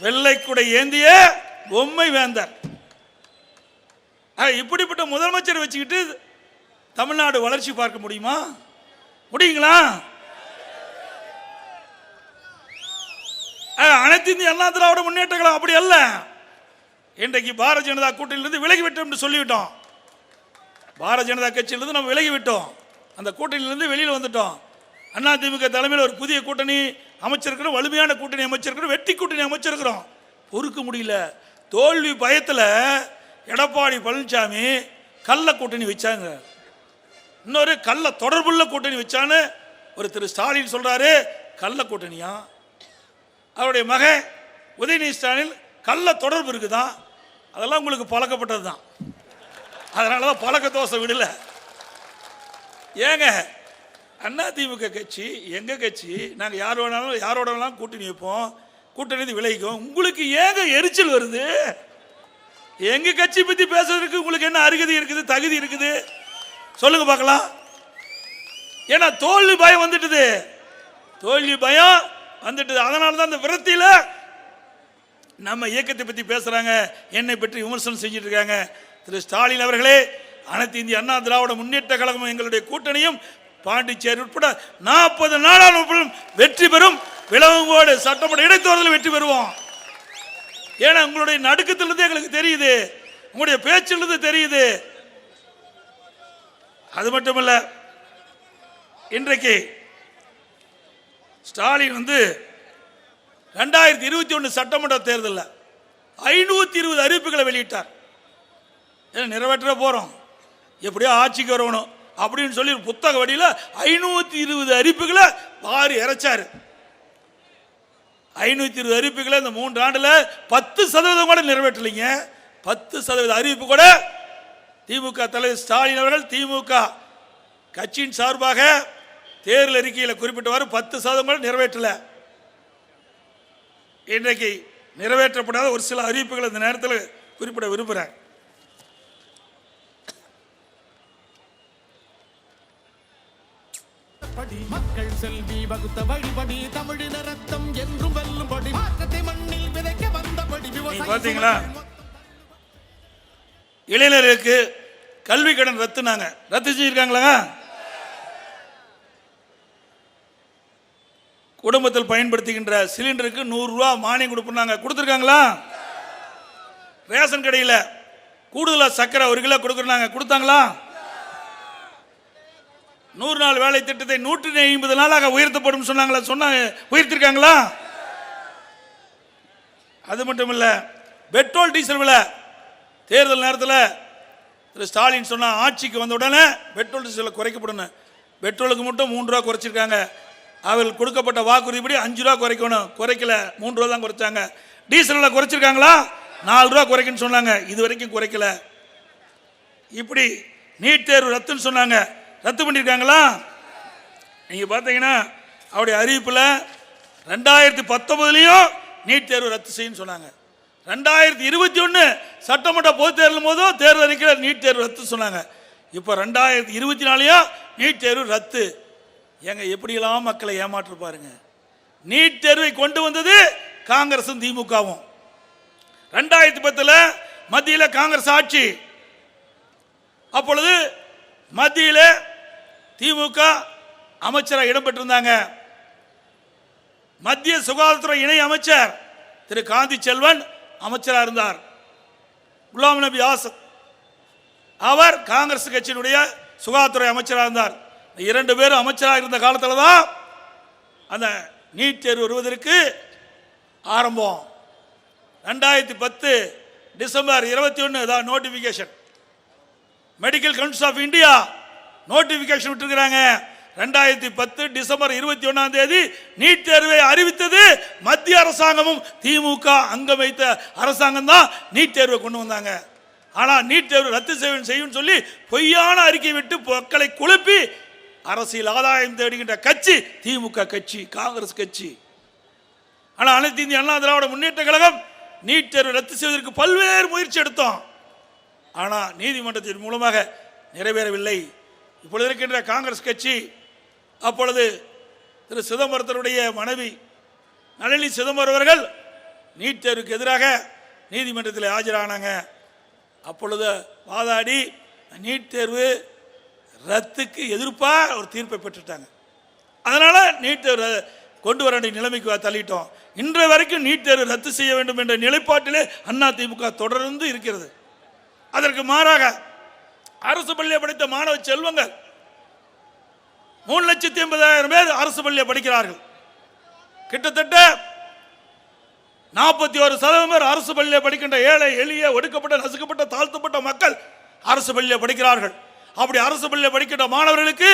வெள்ளைக்குடை ஏந்திய பொம்மை வேந்தர். இப்படிப்பட்ட முதலமைச்சர் வச்சுக்கிட்டு தமிழ்நாடு வளர்ச்சி பார்க்க முடியுமா? முடியுங்களா? அனைத்து இந்திய அண்ணா திராவிட முன்னேற்ற கழகம் அப்படி அல்ல. இன்றைக்கு பாரதிய ஜனதா கூட்டணியிலிருந்து விலகிவிட்டோம் சொல்லிவிட்டோம். பாரதிய ஜனதா கட்சியிலிருந்து நம்ம விலகிவிட்டோம், அந்த கூட்டணியிலிருந்து வெளியில் வந்துட்டோம். அதிமுக தலைமையில் ஒரு புதிய கூட்டணி அமைச்சிருக்கிறோம், வலிமையான கூட்டணி அமைச்சிருக்கிறோம், வெற்றி கூட்டணி அமைச்சிருக்கிறோம். பொறுக்க முடியல. தோல்வி பயத்தில் எடப்பாடி பழனிசாமி கள்ள கூட்டணி வச்சாங்க, இன்னொரு கள்ள தொடர்புள்ள கூட்டணி வச்சான்னு ஒரு திரு ஸ்டாலின் சொல்றாரு. கள்ள கூட்டணியா? அவருடைய மகன் உதயநிதி ஸ்டாலின் கள்ள தொடர்பு இருக்குதான். அதெல்லாம் உங்களுக்கு பழக்கப்பட்டது தான், அதனாலதான் பழக்க தோசை விடல. ஏங்க அதிமுக கட்சி எங்க கட்சி, நாங்க யார் வேணாலும் யாரோட வேணாலும் கூட்டணி வைப்போம், கூட்டணி விளைவிக்கும். உங்களுக்கு ஏங்க எரிச்சல் வருது? எங்க கட்சி பத்தி பேசுறதுக்கு உங்களுக்கு என்ன அருகதை இருக்குது, தகுதி இருக்குது? சொல்லுங்க பார்க்கலாம். ஏன்னா தோல்வி பயம் வந்துட்டுது, தோல்வி பயம் வந்துட்டுது. அதனால தான் அந்த விரத்தியில நம்ம இயக்கத்தை பத்தி பேசுறாங்க, என்னை பற்றி விமர்சனம் செஞ்சுட்டு இருக்காங்க. திரு ஸ்டாலின் அவர்களே, அனைத்து இந்திய அண்ணா திராவிட முன்னேற்ற கழகம் எங்களுடைய கூட்டணியும் பாண்டிச்சேரி உட்பட 40 நாடாளுமன்றம் வெற்றி பெறும். விளவங்கோடு சட்டமன்ற இடைத்தேர்தலில் வெற்றி பெறுவோம். ஏன்னா உங்களுடைய நடுக்கத்திலிருந்து எங்களுக்கு தெரியுது, உங்களுடைய பேச்சிலிருந்து தெரியுது. அது மட்டுமல்ல, இன்றைக்கு ஸ்டாலின் 2021 சட்டமன்ற தேர்தலில் 520 அறிவிப்புகளை வெளியிட்டார். நிறைவேற்ற போறோம், எப்படியோ ஆட்சிக்கு வரணும் அப்படின்னு சொல்லி புத்தக வடியில் 520 அறிவிப்புகளை வாரி இறைச்சாரு. 520 அறிவிப்புகளை இந்த 3 ஆண்டுல 10% கூட நிறைவேற்றலைங்க. 10% அறிவிப்பு கூட திமுக தலைவர் ஸ்டாலின் அவர்கள் திமுக கட்சியின் சார்பாக தேர்தல் அறிக்கையில் குறிப்பிட்டவாறு 10% கூட நிறைவேற்றல. இன்றைக்கு நிறைவேற்றப்படாத ஒரு சில அறிவிப்புகள் இந்த நேரத்தில் குறிப்பிட விரும்புகிறேன். மக்கள் செல்வி வகுத்த வழிபடி தமிழின ரத்தம் என்றும் வெல்லும்படி மாற்றத்தை மண்ணில் விதைக்க வந்தபடி. பாத்தீங்களா, இளைஞர்களுக்கு கல்வி கடன் ரத்துனாங்க, ரத்து செஞ்சிருக்காங்களா? குடும்பத்தில் பயன்படுத்துகின்ற சிலிண்டருக்கு 100 ரூபா மானியம் கொடுப்பாங்க, கொடுத்துருக்காங்களா? ரேஷன் கடையில் கூடுதலா சக்கரை 1 கிலோ கொடுக்குறாங்க, கொடுத்தாங்களா? 100 நாள் வேலை திட்டத்தை 150 நாளாக உயர்த்தப்படும் சொன்னாங்களா? சொன்னாங்க, உயர்த்திருக்காங்களா? அது மட்டும் இல்ல, பெட்ரோல் டீசல் விலை தேர்தல் நேரத்தில் திரு ஸ்டாலின் சொன்ன, ஆட்சிக்கு வந்த உடனே பெட்ரோல் டீசல் குறைக்கப்படணும். பெட்ரோலுக்கு மட்டும் 3 ரூபா குறைச்சிருக்காங்க. அவர்கள் கொடுக்கப்பட்ட வாக்குறுதிப்படி 5 ரூபா குறைக்கணும், குறைக்கல, 3 ரூபா தான் குறைச்சாங்க. டீசலில் குறைச்சிருக்காங்களா? 4 ரூபா குறைக்குன்னு சொன்னாங்க, இது வரைக்கும் குறைக்கல. இப்படி நீட் தேர்வு ரத்துன்னு சொன்னாங்க, ரத்து பண்ணியிருக்காங்களா? நீங்க பார்த்தீங்கன்னா அவருடைய அறிவிப்பில் 2019 நீட் தேர்வு ரத்து செய்யும் சொன்னாங்க. 2021 சட்டமன்ற பொது தேர்தல் போதும் தேர்தல் அறிக்கையில் நீட் தேர்வு ரத்து சொன்னாங்க. இப்போ 2024 நீட் தேர்வு ரத்து. எங்க எப்படியெல்லாம் மக்களை ஏமாற்று பாருங்க. நீட் தேர்வை கொண்டு வந்தது காங்கிரசும் திமுகவும். 2010 மத்தியில் காங்கிரஸ் ஆட்சி, அப்பொழுது மத்தியில் திமுக அமைச்சராக இடம்பெற்றிருந்தாங்க. மத்திய சுகாதாரத்துறை இணை அமைச்சர் திரு காந்தி செல்வன் அமைச்சராக இருந்தார். குலாம் நபி ஆசாத் அவர் காங்கிரஸ் கட்சியினுடைய சுகாதாரத்துறை அமைச்சராக இருந்தார். 2 பேரும் அமைச்சராக இருந்த காலத்தில் தான் அந்த நீட் தேர்வு வருவதற்கு ஆரம்பம். 2010 டிசம்பர் 21 தான் notification. Medical council of India notification விட்டுருக்கிறாங்க. 2010 டிசம்பர் 21 நீட் தேர்வை அறிவித்தது மத்திய அரசாங்கமும் திமுக அங்கம் வைத்த அரசாங்கம் தான் நீட் தேர்வை கொண்டு வந்தாங்க. ஆனால் நீட் தேர்வு ரத்து செய்யும் சொல்லி பொய்யான அறிக்கை விட்டு மக்களை குழப்பி அரசியல் ஆதாயம் தேடுகின்ற கட்சி திமுக கட்சி, காங்கிரஸ் கட்சி. ஆனால் அனைத்து இந்திய அண்ணா திராவிட முன்னேற்ற கழகம் நீட் தேர்வு ரத்து செய்வதற்கு பல்வேறு முயற்சி எடுத்தோம். ஆனால் நீதிமன்றத்தின் மூலமாக நிறைவேறவில்லை. இப்பொழுது இருக்கின்ற காங்கிரஸ் கட்சி, அப்பொழுது திரு சிதம்பரத்தினுடைய மனைவி நளினி சிதம்பரம் அவர்கள் நீட் தேர்வுக்கு எதிராக நீதிமன்றத்தில் ஆஜரானாங்க. அப்பொழுது வாதாடி நீட் தேர்வு ரத்துக்கு எதிர்ப்பாக ஒரு தீர்ப்பை பெற்றுட்டாங்க. அதனால் நீட் தேர்வு கொண்டு வர வேண்டிய நிலைமைக்கு தள்ளிட்டோம். இன்றைய வரைக்கும் நீட் தேர்வு ரத்து செய்ய வேண்டும் என்ற நிலைப்பாட்டிலே அதிமுக தொடர்ந்து இருக்கிறது. அதற்கு மாறாக அரசு பள்ளியை படித்த மாணவ செல்வங்கள் 3,80,000 பேர் அரசு பள்ளியை படிக்கிறார்கள். கிட்டத்தட்ட 41% பேர் அரசு பள்ளியை படிக்கின்ற ஏழை எளிய ஒடுக்கப்பட்ட நசுக்கப்பட்ட தாழ்த்தப்பட்ட மக்கள் அரசு பள்ளியை படிக்கிறார்கள். அப்படி அரசு பள்ளியை படிக்கின்ற மாணவர்களுக்கு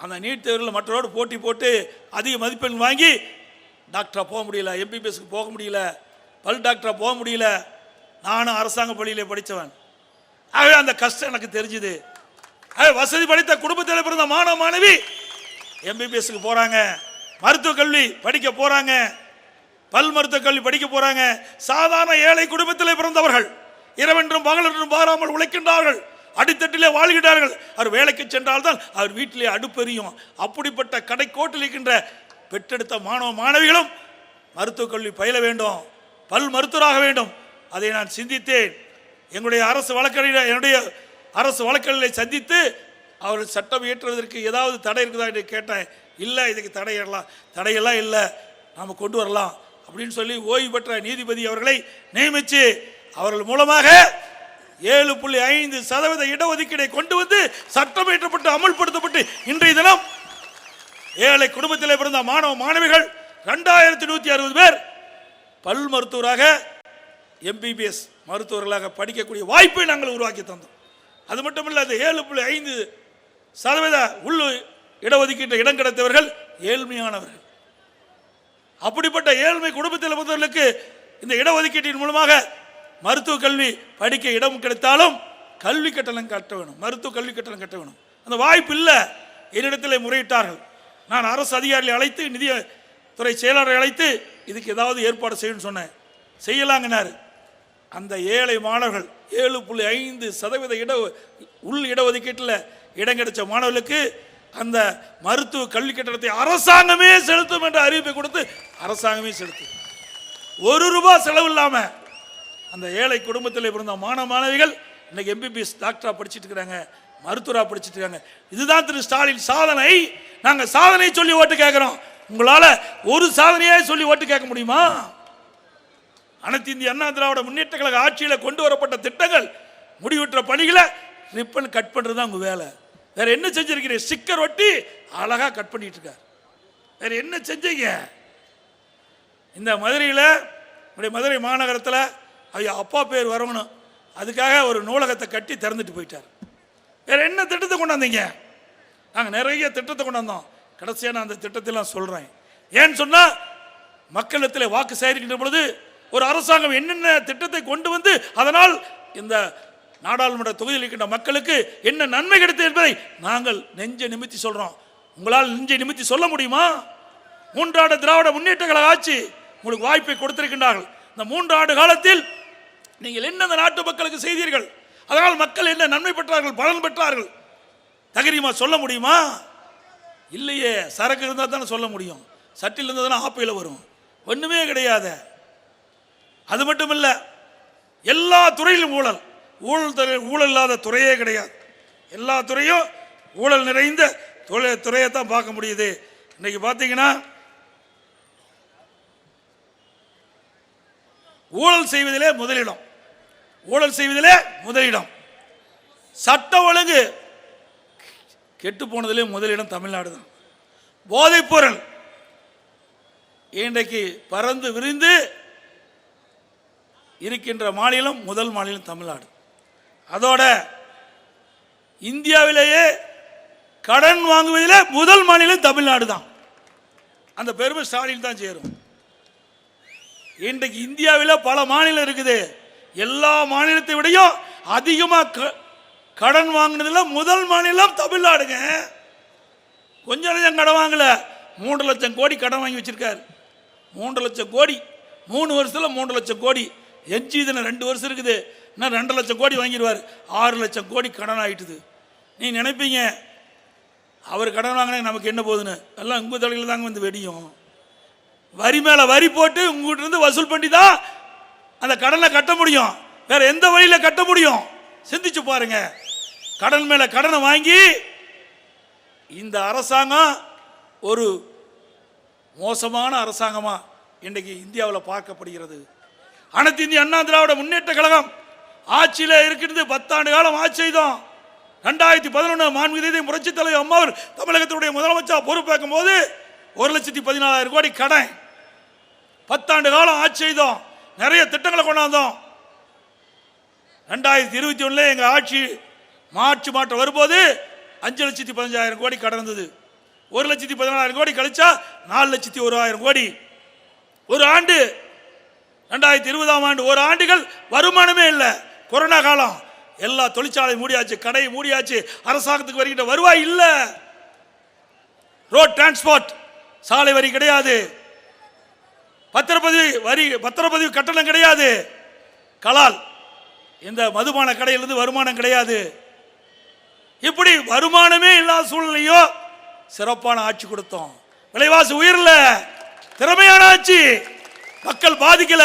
அந்த நீட் தேர்வில் மற்றவரோடு போட்டி போட்டு அதிக மதிப்பெண் வாங்கி டாக்டராக போக முடியல, எம்பிபிஎஸ்க்கு போக முடியல, பல் டாக்டராக போக முடியல. நானும் அரசாங்க பள்ளியிலே படித்தவன். ஆகவே அந்த கஷ்டம் எனக்கு தெரிஞ்சுது. வசதி படித்த குடும்பத்தில் பிறந்த மாணவ மாணவி எம்பிபிஎஸ்க்கு போகிறாங்க, மருத்துவக் கல்வி படிக்க போகிறாங்க, பல் மருத்துவக் கல்வி படிக்க போகிறாங்க. சாதாரண ஏழை குடும்பத்தில் பிறந்தவர்கள் இரவென்றும் பகலென்றும் பாராமல் உழைக்கின்றார்கள், அடித்தட்டிலே வாழ்கிறார்கள். அவர் வேலைக்கு சென்றால்தான் அவர் வீட்டிலே அடுப்பெரியும். அப்படிப்பட்ட கடைக்கோட்டில் இருக்கின்ற பெற்றெடுத்த மாணவ மாணவிகளும் மருத்துவக் கல்வி பயில வேண்டும், பல் மருத்துவராக வேண்டும். அதை நான் சிந்தித்தேன். என்னுடைய அரசு வழக்கறிஞரை சந்தித்து அவர்கள் சட்டம் இயற்றுவதற்கு ஏதாவது தடை இருக்குதா என்று கேட்டேன். இல்லை, இதுக்கு தடையெல்லாம் இல்லை, நாம் கொண்டு வரலாம் அப்படின்னு சொல்லி ஓய்வு பெற்ற நீதிபதி அவர்களை நியமித்து அவர்கள் மூலமாக 7.5% இடஒதுக்கீடை கொண்டு வந்து சட்டம் இயற்றப்பட்டு அமல்படுத்தப்பட்டு இன்றைய தினம் ஏழை குடும்பத்தில் பிறந்த மாணவ மாணவிகள் 2160 பேர் பல் மருத்துவராக எம்பிபிஎஸ் மருத்துவர்களாக படிக்கக்கூடிய வாய்ப்பை நாங்கள் உருவாக்கி தந்தோம். அது மட்டும் இல்லை, அந்த 7.5% உள் இடஒதுக்கீட்டு இடம் கிடைத்தவர்கள் ஏழ்மையானவர்கள். அப்படிப்பட்ட ஏழ்மை குடும்பத்தில் பிறந்தவர்களுக்கு இந்த இடஒதுக்கீட்டின் மூலமாக மருத்துவ கல்வி படிக்க இடம் கிடைத்தாலும் கல்வி கட்டணம் கட்ட வேணும், மருத்துவ கல்வி கட்டணம் கட்ட வேணும். அந்த வாய்ப்பு இல்லை. என்னிடத்தில் முறையிட்டார்கள். நான் அரசு அதிகாரிகளை அழைத்து, நிதித்துறை செயலாளரை அழைத்து இதுக்கு ஏதாவது ஏற்பாடு செய்யணும்னு சொன்னேன். செய்யலாங்கன்னாரு. அந்த ஏழை மாணவர்கள் 7.5% உள் இடஒதுக்கீட்டில் இடம் கிடைச்ச மாணவர்களுக்கு அந்த மருத்துவ கல்வி கட்டணத்தை அரசாங்கமே செலுத்தும் என்ற அறிவிப்பை கொடுத்து அரசாங்கமே செலுத்தும். ₹1 செலவு இல்லாமல் அந்த ஏழை குடும்பத்தில் பிறந்த மாணவ மாணவிகள் இன்னைக்கு எம்பிபிஎஸ் டாக்டரா படிச்சுட்டு இருக்கிறாங்க, மருத்துவராக படிச்சுட்டு இருக்காங்க. இதுதான் திரு ஸ்டாலின் சாதனை. நாங்கள் சாதனை சொல்லி ஓட்டு கேட்கிறோம். உங்களால் ஒரு சாதனையே சொல்லி ஓட்டு கேட்க முடியுமா? அனைத்து இந்திய அண்ணா திராவிட முன்னேற்ற கழக ஆட்சியில் கொண்டு வரப்பட்ட திட்டங்கள் முடிவுற்ற பணிகளை ரிப்பன் கட் பண்ணுறது தான் உங்க வேலை. வேற என்ன செஞ்சிருக்கிறீங்க? ஸ்டிக்கர் ஒட்டி அழகா கட் பண்ணிட்டு இருக்கார். வேற என்ன செஞ்சீங்க? இந்த மதுரையில், மதுரை மாநகரத்தில் ஐயா அப்பா பேர் வரணும், அதுக்காக ஒரு நூலகத்தை கட்டி திறந்துட்டு போயிட்டார். வேற என்ன திட்டத்தை கொண்டாந்தீங்க? நாங்கள் நிறைய திட்டத்தை கொண்டாந்தோம். கடைசியாக நான் அந்த திட்டத்தெல்லாம் சொல்கிறேன். ஏன்னு சொன்னால், மக்களிடத்தில் வாக்கு சேகரிக்கின்ற பொழுது ஒரு அரசாங்கம் என்னென்ன திட்டத்தை கொண்டு வந்து அதனால் இந்த நாடாளுமன்ற தொகுதியில் இருக்கின்ற மக்களுக்கு என்ன நன்மை கிடைத்தது என்பதை நாங்கள் நெஞ்சை நிமித்தி சொல்கிறோம். உங்களால் நெஞ்சை நிமித்தி சொல்ல முடியுமா? 3 ஆண்டு திராவிட முன்னேற்ற கழக ஆட்சி உங்களுக்கு வாய்ப்பை கொடுத்திருக்கின்றார்கள். இந்த 3 ஆண்டு காலத்தில் நீங்கள் என்ன இந்த நாட்டு மக்களுக்கு செய்தீர்கள்? அதனால் மக்கள் என்ன நன்மை பெற்றார்கள், பலன் பெற்றார்கள்? தகரியமா சொல்ல முடியுமா? இல்லையே. சரக்கு இருந்தால் தானே சொல்ல முடியும். சட்டில் இருந்தால் தானே ஆப்பையில் வரும். ஒன்றுமே கிடையாது. அது மட்டும் இல்லை, எல்லா துறையிலும் ஊழல். ஊழல் இல்லாத துறையே கிடையாது. எல்லா துறையும் ஊழல் நிறைந்த துறையை தான் பார்க்க முடியுது. இன்னைக்கு பார்த்தீங்கன்னா ஊழல் செய்வதிலே முதலிடம், சட்ட ஒழுங்கு கெட்டு போனதிலே முதலிடம் தமிழ்நாடு தான். போதைப் பொருள் இன்றைக்கு பறந்து விரிந்து இருக்கின்ற மாநிலம் முதல் மாநிலம் தமிழ்நாடு. அதோட இந்தியாவிலேயே கடன் வாங்குவதிலே முதல் மாநிலம் தமிழ்நாடு தான். அந்த பெருமை ஸ்டாலின் தான் சேரும். இன்றைக்கு இந்தியாவில் பல மாநிலம் இருக்குது. எல்லா மாநிலத்தை விடையும் அதிகமாக கடன் வாங்கினதுல முதல் மாநிலம் தமிழ்நாடுங்க. கொஞ்சம் நஞ்சம் கடன் வாங்கல, 3 லட்சம் கோடி கடன் வாங்கி வச்சிருக்காரு. 3 லட்சம் கோடி 3 வருஷத்துல 3 லட்சம் கோடி. எஞ்சி இதில் 2 வருஷம் இருக்குது. இன்னும் 2 லட்சம் கோடி வாங்கிடுவார். 6 லட்சம் கோடி கடன் ஆகிட்டுது. நீ நினைப்பீங்க அவர் கடன் வாங்கினா நமக்கு என்ன போகுதுன்னு. எல்லாம் உங்கள் தலையில் தாங்க வந்து வெடியும். வரி மேல வரி போட்டு உங்ககிட்ட இருந்து வசூல் பண்ணி தான் அந்த கடனை கட்ட முடியும். வேற எந்த வழியில கட்ட முடியும்? சிந்திச்சு பாருங்க. கடன் மேல கடனை வாங்கி இந்த அரசாங்கம் ஒரு மோசமான அரசாங்கமா இன்றைக்கு இந்தியாவில் பார்க்கப்படுகிறது. அனைத்து இந்திய அண்ணா திராவிட முன்னேற்ற கழகம் ஆட்சியில் இருக்கிறது 10 ஆண்டு காலம் ஆட்சி செய்தோம். 2011 மாண்புமிகு புரட்சி தலைவர் அம்மா தமிழகத்தினுடைய முதலமைச்சர் பொறுப்பேற்கும் போது 1,14,000 கோடி கடன். 10 ஆண்டு காலம் ஆட்சி செய்தோம். நிறைய திட்டங்களை கொண்டாந்தோம். 2021 எங்க ஆட்சி மார்ச் மாற்றம் வரும்போது 5,15,000 கோடி கடன் இருந்தது. 1,14,000 கோடி கழிச்சா 4,01,000 கோடி. ஒரு ஆண்டு 2020 ஆண்டு ஒரு ஆண்டுகள் வருமானமே இல்லை. கொரோனா காலம் எல்லா தொழிற்சாலை மூடியாச்சு, கடை மூடியாச்சு, அரசாங்கத்துக்கு வருகின்ற வருவாய் இல்லை. ரோட் டிரான்ஸ்போர்ட் சாலை வரி கிடையாது, பத்திரப்பதிவு கட்டணம் கிடையாது, கலால் இந்த மதுபான கடையிலிருந்து வருமானம் கிடையாது. இப்படி வருமானமே இல்லாத சூழ்நிலையோ சிறப்பான ஆட்சி கொடுத்தோம். விலைவாசி உயர்ல, திறமையான ஆட்சி, மக்கள் பாதிக்கல.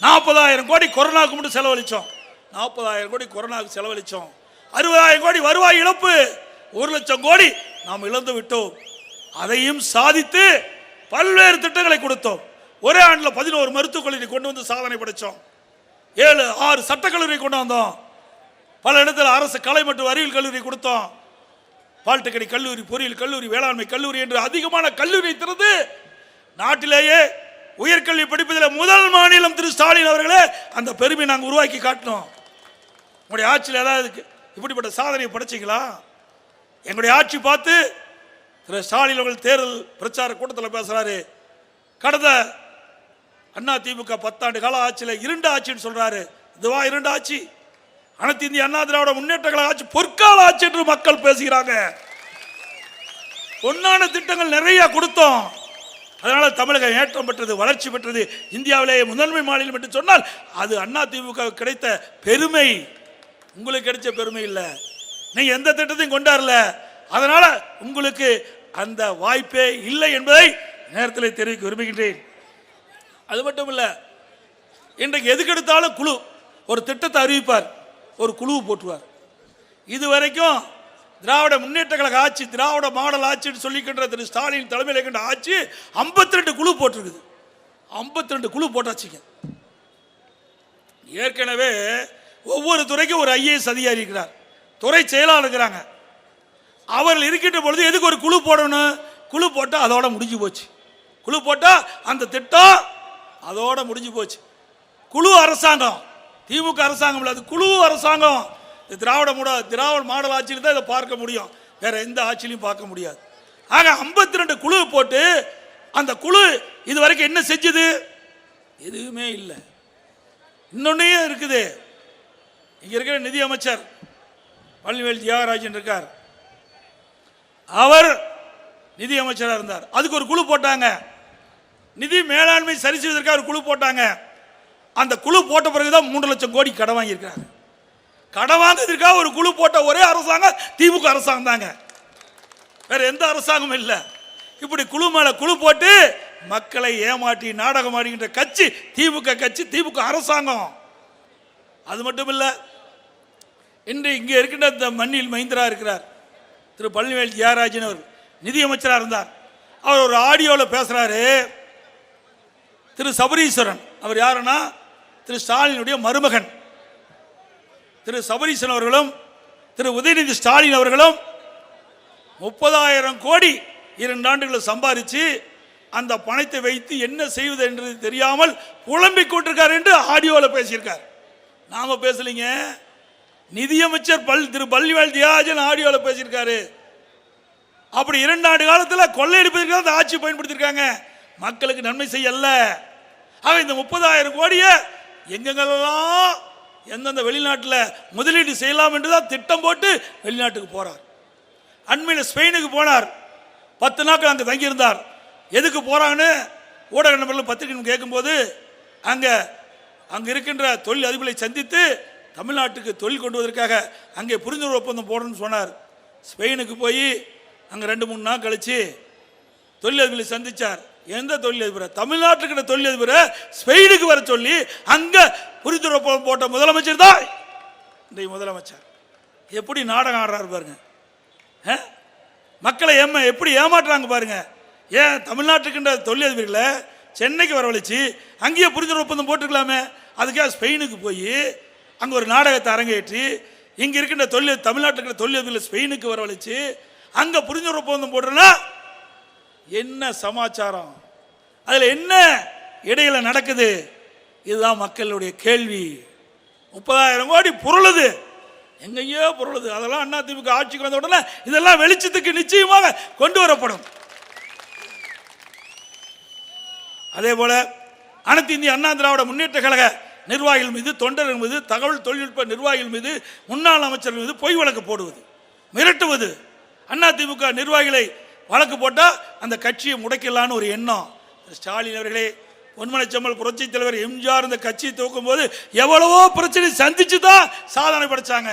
40,000 கோடி கொரோனாவுக்கு மட்டும் செலவழிச்சோம். 40,000 கோடி கொரோனாவுக்கு செலவழிச்சோம். 60,000 கோடி வருவாய் இழப்பு, 1,00,000 கோடி நாம் இழந்து விட்டோம். அதையும் சாதித்து பல்வேறு திட்டங்களை கொடுத்தோம். ஒரே ஆண்டில் 11 மருத்துவக் கல்லூரி கொண்டு வந்து சாதனை படைச்சோம். 7-6 சட்டக்கல்லூரி கொண்டு வந்தோம். பல இடத்துல அரசு கலை மற்றும் அறிவியல் கல்லூரி கொடுத்தோம். பாலிடெக்னிக் கல்லூரி, பொறியியல் கல்லூரி, வேளாண்மை கல்லூரி என்று அதிகமான கல்லூரி திறந்து நாட்டிலேயே உயர்கல்வி படிப்பதில் முதல் மாநிலம் திரு ஸ்டாலின் அவர்களே. அந்த பெருமை நாங்கள் உருவாக்கி காட்டினோம். உங்களுடைய ஆட்சியில் ஏதாவது இப்படிப்பட்ட சாதனையை படைச்சிங்களா? எங்களுடைய ஆட்சி பார்த்து திரு ஸ்டாலின் அவர்கள் தேர்தல் பிரச்சார கூட்டத்தில் பேசுறாரு. கடந்த அண்ணா திமுக 10 ஆண்டு கால ஆட்சியில் இருண்ட ஆட்சின்னு சொல்றாரு. இதுவா இருண்ட ஆட்சி? அனைத்து இந்திய அண்ணா திராவிட முன்னேற்ற கழக ஆட்சி பொற்கால ஆட்சி என்று மக்கள் பேசுகிறாங்க. பொன்னான திட்டங்கள் நிறைய கொடுத்தோம். அதனால தமிழகம் ஏற்றம் பெற்றது, வளர்ச்சி பெற்றது, இந்தியாவிலேயே முதன்மை மாநிலம் என்று சொன்னால் அது அண்ணா திமுக கிடைத்த பெருமை. உங்களுக்கு கிடைச்ச பெருமை இல்லை. நீங்க எந்த திட்டத்தையும் கொண்டாடல. அதனால உங்களுக்கு அந்த வாய்ப்பே இல்லை என்பதை நேரத்தில் தெரிவிக்க விரும்புகின்றேன். அது மட்டும் இல்ல, இன்றைக்கு எதுக்கு எடுத்தாலும் குழு ஒரு திட்டத்தை அறிவிப்பார், ஒரு குழுவை போட்டுவார். இதுவரைக்கும் திராவிட முன்னேற்ற கழக ஆட்சி, திராவிட மாடல் ஆட்சின்னு சொல்லிக்கின்ற திரு ஸ்டாலின் தலைமையில் இருக்கின்ற ஆட்சி 52 குழு போட்டிருக்குது. 52 குழு போட்டாச்சுங்க. ஏற்கனவே ஒவ்வொரு துறைக்கும் ஒரு ஐஏஎஸ் அதிகாரி இருக்கிறார், துறை செயலாளர் இருக்கிறாங்க. அவர்கள் இருக்கின்ற பொழுது எதுக்கு ஒரு குழு போடணும்? குழு போட்டால் அதோட முடிஞ்சு போச்சு. குழு போட்டால் அந்த திட்டம் அதோட முடிஞ்சு போச்சு. குழு அரசாங்கம், திமுக அரசாங்கம் இல்லை, அது குழு அரசாங்கம். திராவிட மாடல் ஆட்சியில் தான் இதை பார்க்க முடியும், வேற எந்த ஆட்சியிலையும் பார்க்க முடியாது. ஆக 52 குழு போட்டு அந்த குழு இது வரைக்கும் என்ன செஞ்சது? எதுவுமே இல்லை. இன்னொன்னே இருக்குது. இங்க இருக்கிற நிதி அமைச்சர் பழனிவேல் தியாகராஜன் இருக்கார், அவர் நிதி அமைச்சராக இருந்தார். அதுக்கு ஒரு குழு போட்டாங்க. நிதி மேலாண்மை சரி செய்வதற்காக ஒரு குழு போட்டாங்க. அந்த குழு போட்ட பிறகுதான் 3,00,000 கோடி கடன் வாங்கியிருக்காங்க. கடன் வாங்குறதுக்காக ஒரு குழு போட்ட ஒரே அரசாங்கம் திமுக அரசாங்கம் தாங்க, வேற எந்த அரசாங்கமும் இல்லை. இப்படி குழு மேல குழு போட்டு மக்களை ஏமாற்றி நாடகம் ஆடுகின்ற கட்சி திமுக கட்சி, திமுக அரசாங்கம். அது மட்டும் இல்லை, இன்று இங்கே இருக்கின்ற இந்த மண்ணில் மைந்தரா இருக்கிறார் திரு பழனிவேல் தியாகராஜன், அவர் நிதி அமைச்சராக இருந்தார். அவர் ஒரு ஆடியோவில் பேசுறாரு. திரு சபரீஸ்வரன் அவர் யாருன்னா திரு ஸ்டாலினுடைய மருமகன். திரு சபரீசன் அவர்களும் திரு உதயநிதி ஸ்டாலின் அவர்களும் 30,000 கோடி 2 ஆண்டுகளில் சம்பாதிச்சு அந்த பணத்தை வைத்து என்ன செய்வது என்று தெரியாமல் புலம்பிக் கொண்டிருக்கார் என்று ஆடியோவில் பேசியிருக்கார். நாம பேசலீங்க, நிதியமைச்சர் திரு பழனிவேல் தியாகராஜன் ஆடியோவில் பேசியிருக்காரு. அப்படி 2 ஆண்டு காலத்தில் கொள்ளையடிப்பதற்கு அந்த ஆட்சி பயன்படுத்தியிருக்காங்க, மக்களுக்கு நன்மை செய்யல. ஆக இந்த 30,000 கோடியை எங்கெங்கெல்லாம் எந்தெந்த வெளிநாட்டில் முதலீடு செய்யலாம் என்றுதான் திட்டம் போட்டு வெளிநாட்டுக்கு போறார். அண்மையில் ஸ்பெயினுக்கு போனார், 10 நாட்கள் அங்கே தங்கியிருந்தார். எதுக்கு போறாங்கன்னு ஊடக நண்பர்கள் பத்திரிகை கேட்கும்போது அங்கே இருக்கின்ற தொழில் அதிபர்களை சந்தித்து தமிழ்நாட்டுக்கு தொழில் கொண்டு வருவதற்காக அங்கே புரிந்துணர்வு ஒப்பந்தம் போடணும்னு சொன்னார். ஸ்பெயினுக்கு போய் அங்கே 2-3 நாள் கழிச்சு தொழிலதிபர்களை சந்திச்சார். எந்த தொழிலதிபரை? தமிழ்நாட்டுக்கிட்ட தொழிலதிபரை ஸ்பெயினுக்கு வர சொல்லி அங்க புரிந்துணர்வு போட்ட முதலமைச்சர் தான் இன்றைய முதலமைச்சர். எப்படி நாடகம் ஆடுறாரு பாருங்க. மக்களை எப்படி ஏமாற்றுறாங்க பாருங்க. ஏன் தமிழ்நாட்டுக்கின்ற தொழிலதிபர்களை சென்னைக்கு வரவழைச்சு அங்கேயே புரிந்துணர்வு ஒப்பந்தம் போட்டுக்கலாமே? அதுக்காக ஸ்பெயினுக்கு போய் அங்கே ஒரு நாடகத்தை அரங்கேற்றி இங்கே இருக்கின்ற தமிழ்நாட்டுக்கு தொழிலதிபர்களை ஸ்பெயினுக்கு வரவழைச்சு அங்கே புரிந்துணர்வு ஒப்பந்தம் போடுறேன்னா என்ன சமாச்சாரம்? அதில் என்ன இடையில நடக்குது? இதுதான் மக்களுடைய கேள்வி. 30,000 கோடி புரளுது, எங்கேயோ புரளுது. அதெல்லாம் அதிமுக ஆட்சிக்கு வந்த உடனே இதெல்லாம் வெளிச்சத்துக்கு நிச்சயமாக கொண்டு வரப்படும். அதே போல அனைத்து இந்திய அண்ணா திராவிட முன்னேற்ற கழக நிர்வாகிகள் மீது, தொண்டர்கள் மீது, தகவல் தொழில்நுட்ப நிர்வாகிகள் மீது, முன்னாள் அமைச்சர்கள் மீது பொய் வழக்கு போடுவது, மிரட்டுவது, அதிமுக நிர்வாகிகளை வழக்கு போட்டால் அந்த கட்சியை முடக்கலான்னு ஒரு எண்ணம். ஸ்டாலின் அவர்களே, பொன்மனச்செம்மல் புரட்சித் தலைவர் எம்ஜிஆர் இந்த கட்சியை துவக்கும் போது எவ்வளவோ பிரச்சனை சந்திச்சு தான் சாதனை படைச்சாங்க.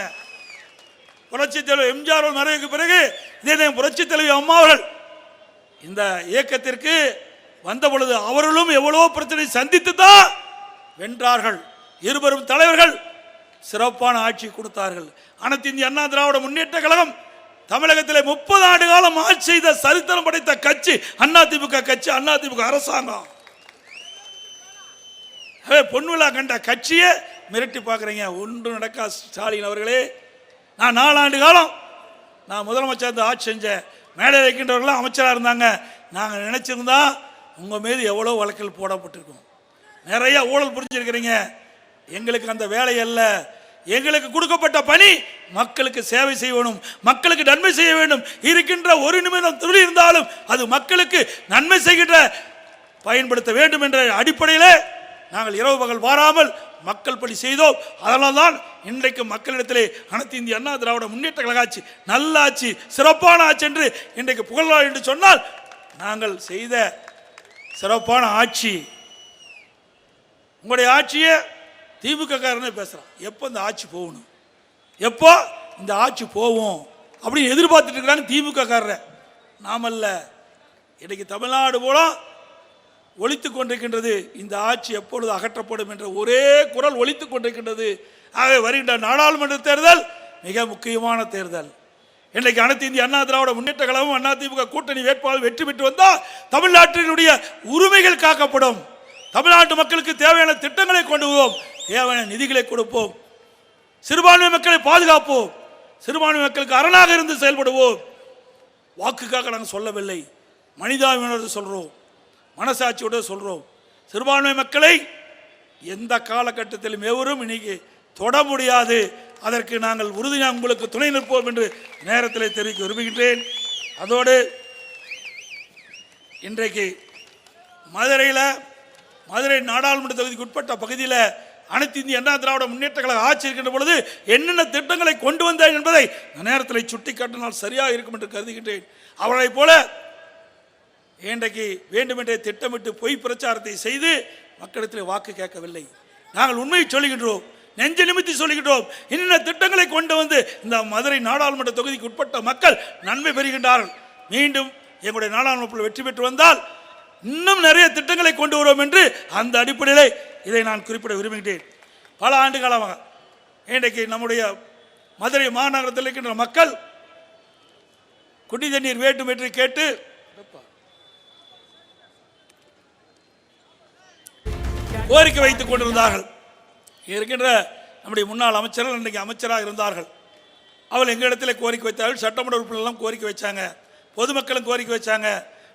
புரட்சித் தலைவர் எம்ஜிஆர் மறைவுக்கு பிறகு இதே புரட்சித் தலைவர் அம்மா அவர்கள் இந்த இயக்கத்திற்கு வந்த பொழுது அவர்களும் எவ்வளவோ பிரச்சனை சந்தித்து தான் வென்றார்கள். இருவரும் தலைவர்கள் சிறப்பான ஆட்சி கொடுத்தார்கள். அனைத்து இந்திய அண்ணா திராவிட முன்னேற்ற கழகம் தமிழகத்தில் 30 ஆண்டு காலம் ஆட்சி செய்த சரித்திரம் படைத்த கட்சி அதிமுக கட்சி, அதிமுக அரசாங்கம். பொன்விழா கண்ட கட்சியை மிரட்டி பார்க்குறீங்க. ஒன்று நடக்கா. ஸ்டாலின் அவர்களே, நான் 4 ஆண்டு காலம் நான் முதலமைச்சர் ஆட்சி செஞ்சேன். மேலே வைக்கின்றவர்களாம் அமைச்சராக இருந்தாங்க. நாங்கள் நினைச்சிருந்தா உங்கள் மீது எவ்வளோ வழக்கில் போடப்பட்டிருக்கோம். நிறைய ஊழல் புரிஞ்சிருக்கிறீங்க. எங்களுக்கு அந்த வேலை அல்ல. எங்களுக்கு கொடுக்கப்பட்ட பணி மக்களுக்கு சேவை செய்யணும், மக்களுக்கு நன்மை செய்ய வேண்டும். இருக்கின்ற ஒரு நிமிடம் துளி இருந்தாலும் அது மக்களுக்கு நன்மை செய்கின்ற பயன்படுத்த வேண்டும் என்ற அடிப்படையில் நாங்கள் இரவு பகல் வாராமல் மக்கள் பணி செய்தோம். அதனால் தான் இன்றைக்கு மக்களிடத்திலே அனைத்து இந்திய அண்ணா திராவிட முன்னேற்ற கழக ஆட்சி நல்ல ஆட்சி, சிறப்பான ஆட்சி என்று இன்றைக்கு புகழலாம் என்று சொன்னால் நாங்கள் செய்த சிறப்பான ஆட்சி. உங்களுடைய ஆட்சியை திமுக காரனே பேசுகிறான். எப்போ இந்த ஆட்சி போகணும், எப்போ இந்த ஆட்சி போவோம் அப்படின்னு எதிர்பார்த்துட்டு இருக்கிறாங்க திமுக காரரை. நாமல்ல. இன்றைக்கு தமிழ்நாடு போல ஒலித்து கொண்டிருக்கின்றது. இந்த ஆட்சி எப்பொழுது அகற்றப்படும் என்ற ஒரே குரல் ஒலித்து கொண்டிருக்கின்றது. ஆகவே வருகின்ற நாடாளுமன்ற தேர்தல் மிக முக்கியமான தேர்தல். இன்றைக்கு அனைத்து இந்திய அண்ணா திராவிட முன்னேற்ற கழகம் அதிமுக கூட்டணி வேட்பாளர் வெற்றி பெற்று வந்தால் தமிழ்நாட்டினுடைய உரிமைகள் காக்கப்படும். தமிழ்நாட்டு மக்களுக்கு தேவையான திட்டங்களை கொண்டு வருவோம், தேவையான நிதிகளை கொடுப்போம், சிறுபான்மை மக்களை பாதுகாப்போம், சிறுபான்மை மக்களுக்கு அரணாக இருந்து செயல்படுவோம். வாக்குக்காக நாங்கள் சொல்லவில்லை, மனிதாபிமானோடு சொல்கிறோம், மனசாட்சியோடு சொல்கிறோம். சிறுபான்மை மக்களை எந்த காலகட்டத்திலும் எவரும் இன்னைக்கு தொட முடியாது. அதற்கு நாங்கள் உறுதியாக உங்களுக்கு துணை நிற்போம் என்று நேரத்தில் தெரிவிக்க விரும்புகின்றேன். அதோடு இன்றைக்கு மதுரை நாடாளுமன்ற தொகுதிக்கு உட்பட்ட பகுதியில் அனைத்து இந்திய அண்ணா திராவிட முன்னேற்ற கழக ஆட்சி இருக்கின்ற பொழுது என்னென்ன திட்டங்களை கொண்டு வந்தேன் என்பதை நேரத்தில் சுட்டிக்காட்டினால் சரியாக இருக்கும் என்று கருதுகின்றேன். அவர்களைப் போல இன்றைக்கு வேண்டுமென்றே திட்டமிட்டு பொய் பிரச்சாரத்தை செய்து மக்களிடத்தில் வாக்கு கேட்கவில்லை. நாங்கள் உண்மையை சொல்லுகின்றோம், நெஞ்ச நிமித்தி சொல்லுகின்றோம். இன்ன திட்டங்களை கொண்டு வந்து இந்த மதுரை நாடாளுமன்ற தொகுதிக்கு உட்பட்ட மக்கள் நன்மை பெறுகின்றார்கள். மீண்டும் எங்களுடைய நாடாளுமன்றத்தில் வெற்றி பெற்று வந்தால் இன்னும் நிறைய திட்டங்களை கொண்டு வருவோம் என்று அந்த அடிப்படையில் இதை நான் குறிப்பிட விரும்புகின்றேன். பல ஆண்டு காலமாக இன்றைக்கு நம்முடைய மதுரை மாநகரத்தில் இருக்கின்ற மக்கள் குடி தண்ணீர் வேண்டும் என்று கேட்டு கோரிக்கை வைத்துக் கொண்டிருந்தார்கள். இருக்கின்ற நம்முடைய முன்னாள் அமைச்சர்கள் இன்றைக்கு அமைச்சராக இருந்தார்கள். அவர்கள் எங்களிடத்தில் கோரிக்கை வைத்தார்கள். சட்டமன்ற உறுப்பினர்களும் கோரிக்கை வச்சாங்க, பொதுமக்களும் கோரிக்கை வச்சாங்க.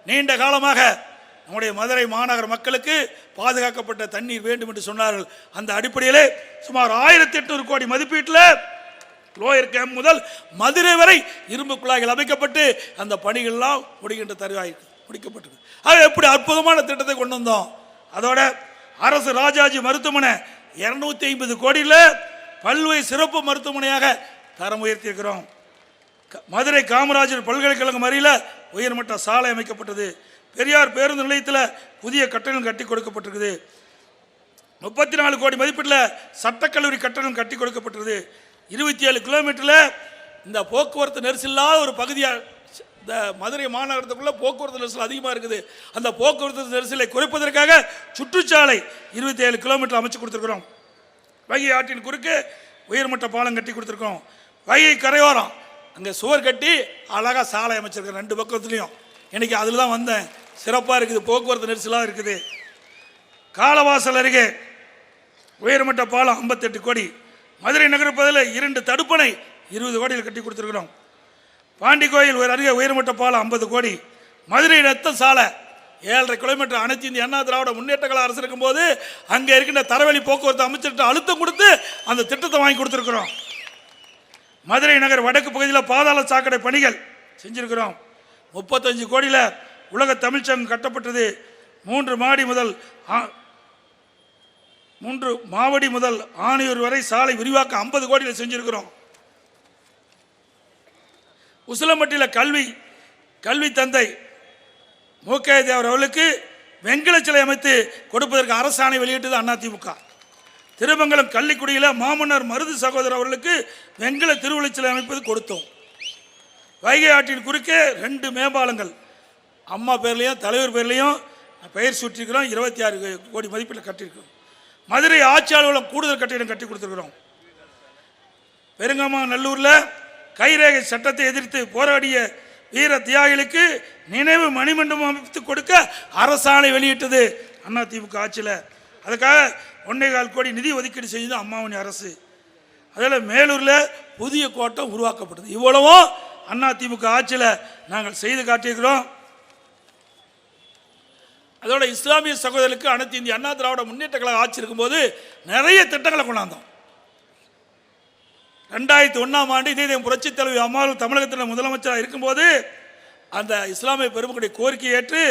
நீண்ட காலமாக நம்முடைய மதுரை மாநகர மக்களுக்கு பாதுகாக்கப்பட்ட தண்ணீர் வேண்டும் என்று சொன்னார்கள். அந்த அடிப்படையிலே சுமார் 1800 கோடி மதிப்பீட்டில் லோயர் கேம்ப் முதல் மதுரை வரை இரும்பு குழாய்கள் அமைக்கப்பட்டு அந்த பணிகள்லாம் முடிக்கின்ற தருவாய் முடிக்கப்பட்டது. அது எப்படி அற்புதமான திட்டத்தை கொண்டு வந்தோம். அதோட அரசு ராஜாஜி மருத்துவமனை 250 கோடியில் பல்வேறு சிறப்பு மருத்துவமனையாக தரம் உயர்த்தியிருக்கிறோம். மதுரை காமராஜர் பல்கலைக்கழகம் அருகில் உயர்மட்ட சாலை அமைக்கப்பட்டது. பெரியார் பேருந்து நிலையத்தில் புதிய கட்டணம் கட்டி கொடுக்கப்பட்டிருக்குது. 34 கோடி மதிப்பீட்டில் சட்டக்கல்லூரி கட்டணம் கட்டி கொடுக்கப்பட்டிருக்குது. 27 கிலோமீட்டரில் இந்த போக்குவரத்து நெரிசல் இல்லாத ஒரு பகுதியாக இந்த மதுரை மாநகரத்துக்குள்ள போக்குவரத்து நெரிசல் அதிகமாக இருக்குது. அந்த போக்குவரத்து நெரிசலை குறைப்பதற்காக சுற்றுச்சாலை 27 கிலோமீட்டர் அமைச்சு கொடுத்துருக்குறோம். வைகை ஆற்றின் குறுக்கு உயர்மட்ட பாலம் கட்டி கொடுத்துருக்கோம். வைகை கரையோரம் அங்கே சுவர் கட்டி அழகாக சாலை அமைச்சிருக்கேன் 2 பக்கத்துலேயும். இன்னைக்கு அதில் தான் வந்தேன். சிறப்பாக இருக்குது, போக்குவரத்து நெரிசலாக இருக்குது. காலவாசல் அருகே உயர்மட்ட பாலம் 58 கோடி. மதுரை நகரப்பகுதியில் 2 தடுப்பணை 20 கோடியில் கட்டி கொடுத்துருக்குறோம். பாண்டி கோயில் அருகே உயர்மட்ட பாலம் 50 கோடி. மதுரை ரத்த சாலை 7.5 கிலோமீட்டர் அனைத்து இந்திய அண்ணா திராவிட முன்னேற்ற கழக அரசு இருக்கும்போது அங்கே இருக்கின்ற தரவழி போக்குவரத்து அமைச்சர்கிட்ட அழுத்தம் கொடுத்து அந்த திட்டத்தை வாங்கி கொடுத்துருக்குறோம். மதுரை நகர் வடக்கு பகுதியில் பாதாள சாக்கடை பணிகள் செஞ்சிருக்கிறோம். 35 கோடியில் உலக தமிழ்ச்சங்கம் கட்டப்பட்டது. 3 மாவடி முதல் ஆணையூர் வரை சாலை விரிவாக்கம் 50 கோடியில் செஞ்சிருக்கிறோம். உசிலம்பட்டியில் கல்வி தந்தை மூக்கைய தேவர் அவர்களுக்கு வெண்கல சிலை அமைத்து கொடுப்பதற்கு அரசாணை வெளியிட்டது அதிமுக. திருமங்கலம் கள்ளிக்குடியில் மாமன்னர் மருது சகோதரர் அவர்களுக்கு வெண்கல திருவுளை சிலை அமைப்பது கொடுத்தோம். வைகை ஆற்றின் குறுக்கே 2 மேம்பாலங்கள் அம்மா பேர்லையும் தலைவர் பேர்லையும் பெயர் சூட்டிருக்கிறோம். 26 கோடி மதிப்பில் கட்டியிருக்கிறோம். மதுரை ஆட்சி அலுவலகம் கூடுதல் கட்டிடம் கட்டி கொடுத்துருக்கிறோம். பெருங்கமா நல்லூரில் கைரேகை சட்டத்தை எதிர்த்து போராடிய வீர தியாகிகளுக்கு நினைவு மணிமண்டபம் அமைத்து கொடுக்க அரசாணை வெளியிட்டது அதிமுக ஆட்சியில். அதுக்காக 1.25 கோடி நிதி ஒதுக்கீடு செய்தது அம்மாவணி அரசு. அதில் மேலூரில் புதிய கோட்டம் உருவாக்கப்பட்டது. இவ்வளவும் அதிமுக ஆட்சியில் நாங்கள் செய்து காட்டியிருக்கிறோம். அதோட இஸ்லாமிய சகோதரர்களுக்கு அனைத்து இந்திய அண்ணா திராவிட முன்னேற்ற கழக ஆட்சி இருக்கும்போது நிறைய திட்டங்களை கொண்டாந்தோம். 2001ஆம் ஆண்டு இதே புரட்சி தலைவி அம்மாள் தமிழகத்தில் முதலமைச்சராக இருக்கும்போது அந்த இஸ்லாமிய பெருமக்களுடைய கோரிக்கையை ஏற்று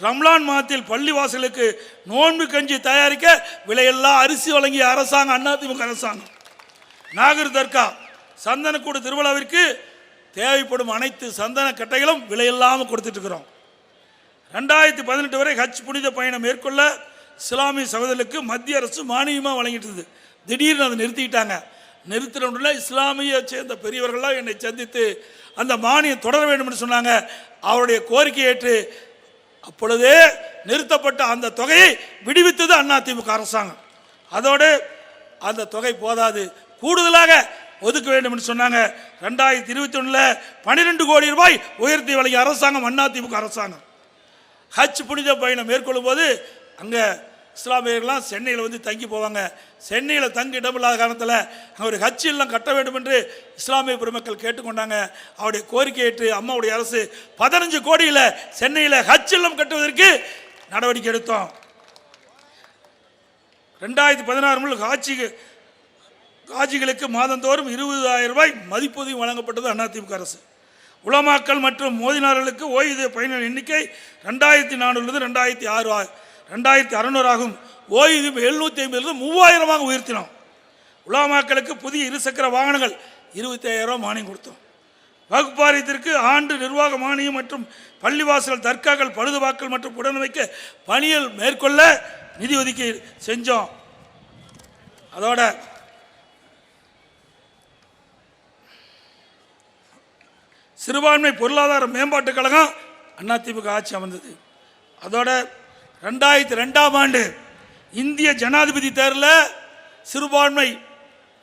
ரம்லான் மாதத்தில் பள்ளி வாசலுக்கு நோன்பு கஞ்சி தயாரிக்க விலையெல்லாம் அரிசி வழங்கிய அரசாங்கம் அதிமுக அரசாங்கம். நாகூர் தர்கா சந்தனக்கூடு திருவிழாவிற்கு தேவைப்படும் அனைத்து சந்தன கட்டைகளும் விலையில்லாமல் கொடுத்துட்டு இருக்கிறோம். 2018 வரை ஹஜ் புனித பயணம் மேற்கொள்ள இஸ்லாமிய சகோதரர்களுக்கு மத்திய அரசு மானியமாக வழங்கிட்டு இருந்தது. திடீர்னு அதை நிறுத்திட்டாங்க. நிறுத்தின இஸ்லாமிய சேர்ந்த பெரியவர்கள்லாம் என்னை சந்தித்து அந்த மானியம் தொடர வேண்டும் என்று சொன்னாங்க. அவருடைய கோரிக்கை ஏற்று அப்பொழுதே நிறுத்தப்பட்ட அந்த தொகையை விடுவித்தது அதிமுக அரசாங்கம். அதோடு அந்த தொகை போதாது, கூடுதலாக ஒதுக்க வேண்டும் என்று சொன்னாங்க. 2021 12 கோடி ரூபாய் உயர்த்தி வழங்கிய அரசாங்கம் அதிமுக அரசாங்கம். ஹஜ் புனித பயணம் மேற்கொள்ளும் போது அங்கே இஸ்லாமியர்கள்லாம் சென்னையில் வந்து தங்கி போவாங்க. சென்னையில் தங்கி இடமில்லாத காரணத்தில் அங்கே ஒரு ஹஜ் இல்லம் கட்ட வேண்டும் என்று இஸ்லாமிய பெருமக்கள் கேட்டுக்கொண்டாங்க. அவருடைய கோரிக்கை ஏற்று அம்மாவுடைய அரசு 15 கோடியில் சென்னையில் ஹஜ் இல்லம் கட்டுவதற்கு நடவடிக்கை எடுத்தோம். 2016 முதல் காஜிகளுக்கு மாதந்தோறும் 20,000 ரூபாய் மதிப்புதவி வழங்கப்பட்டது அதிமுக அரசு. உலமாக்கள் மற்றும் மோதினார்களுக்கு ஓய்வூதிய பயணிகள் எண்ணிக்கை 2400 2600 ஆகும். ஓய்வூதியம் 750 3000 உயர்த்தினோம். உலமாக்களுக்கு புதிய 2 சக்கர வாகனங்கள் 25,000 மானியம் கொடுத்தோம். வகுப்பாரியத்திற்கு ஆண்டு நிர்வாக மானியம் மற்றும் பள்ளிவாசல் தர்காக்கள் பழுதுபாக்கல் மற்றும் புனரமைக்க பணிகள் மேற்கொள்ள நிதி ஒதுக்கி செஞ்சோம். அதோட சிறுபான்மை பொருளாதார மேம்பாட்டுக் கழகம் அதிமுக ஆட்சி அமர்ந்தது. அதோட 2002ஆம் ஆண்டு இந்திய ஜனாதிபதி தேர்தலில் சிறுபான்மை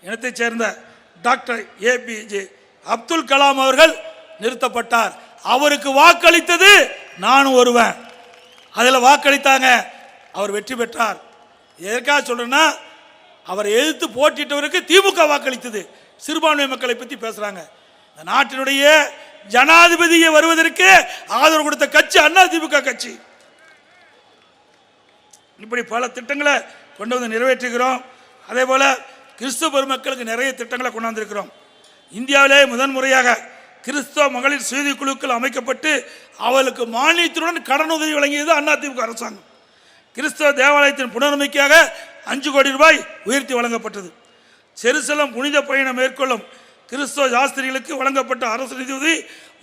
இனத்தைச் சேர்ந்த டாக்டர் APJ அப்துல் கலாம் அவர்கள் நிறுத்தப்பட்டார். அவருக்கு வாக்களித்தது நானும் ஒருவன். அதில் வாக்களித்தாங்க, அவர் வெற்றி பெற்றார். எதற்காக சொல்றேன்னா, அவரை எதிர்த்து போட்டிட்டவருக்கு திமுக வாக்களித்தது. சிறுபான்மை மக்களை பற்றி பேசுறாங்க. இந்த நாட்டினுடைய ஜனாதிபதியை வருவதற்கு ஆதரவு கொடுத்த கட்சி அதிமுக கட்சி. இப்படி பல திட்டங்களை கொண்டு வந்து நிறைவேற்றுகிறோம். அதே போல கிறிஸ்துவ பெருமக்களுக்கு நிறைய திட்டங்களை கொண்டாந்திருக்கிறோம். இந்தியாவிலே முதன்முறையாக கிறிஸ்தவ மகளிர் சுயதி குழுக்கள் அமைக்கப்பட்டு அவர்களுக்கு மானியத்துடன் கடனுதவி வழங்கியது அதிமுக அரசாங்கம். கிறிஸ்தவ தேவாலயத்தின் புனரமைக்காக 5 கோடி ரூபாய் உயர்த்தி வழங்கப்பட்டது. செருசலம் புனித பயணம் மேற்கொள்ளும் கிறிஸ்தவ சாஸ்திரிகளுக்கு வழங்கப்பட்ட அரசு நிதியுதவி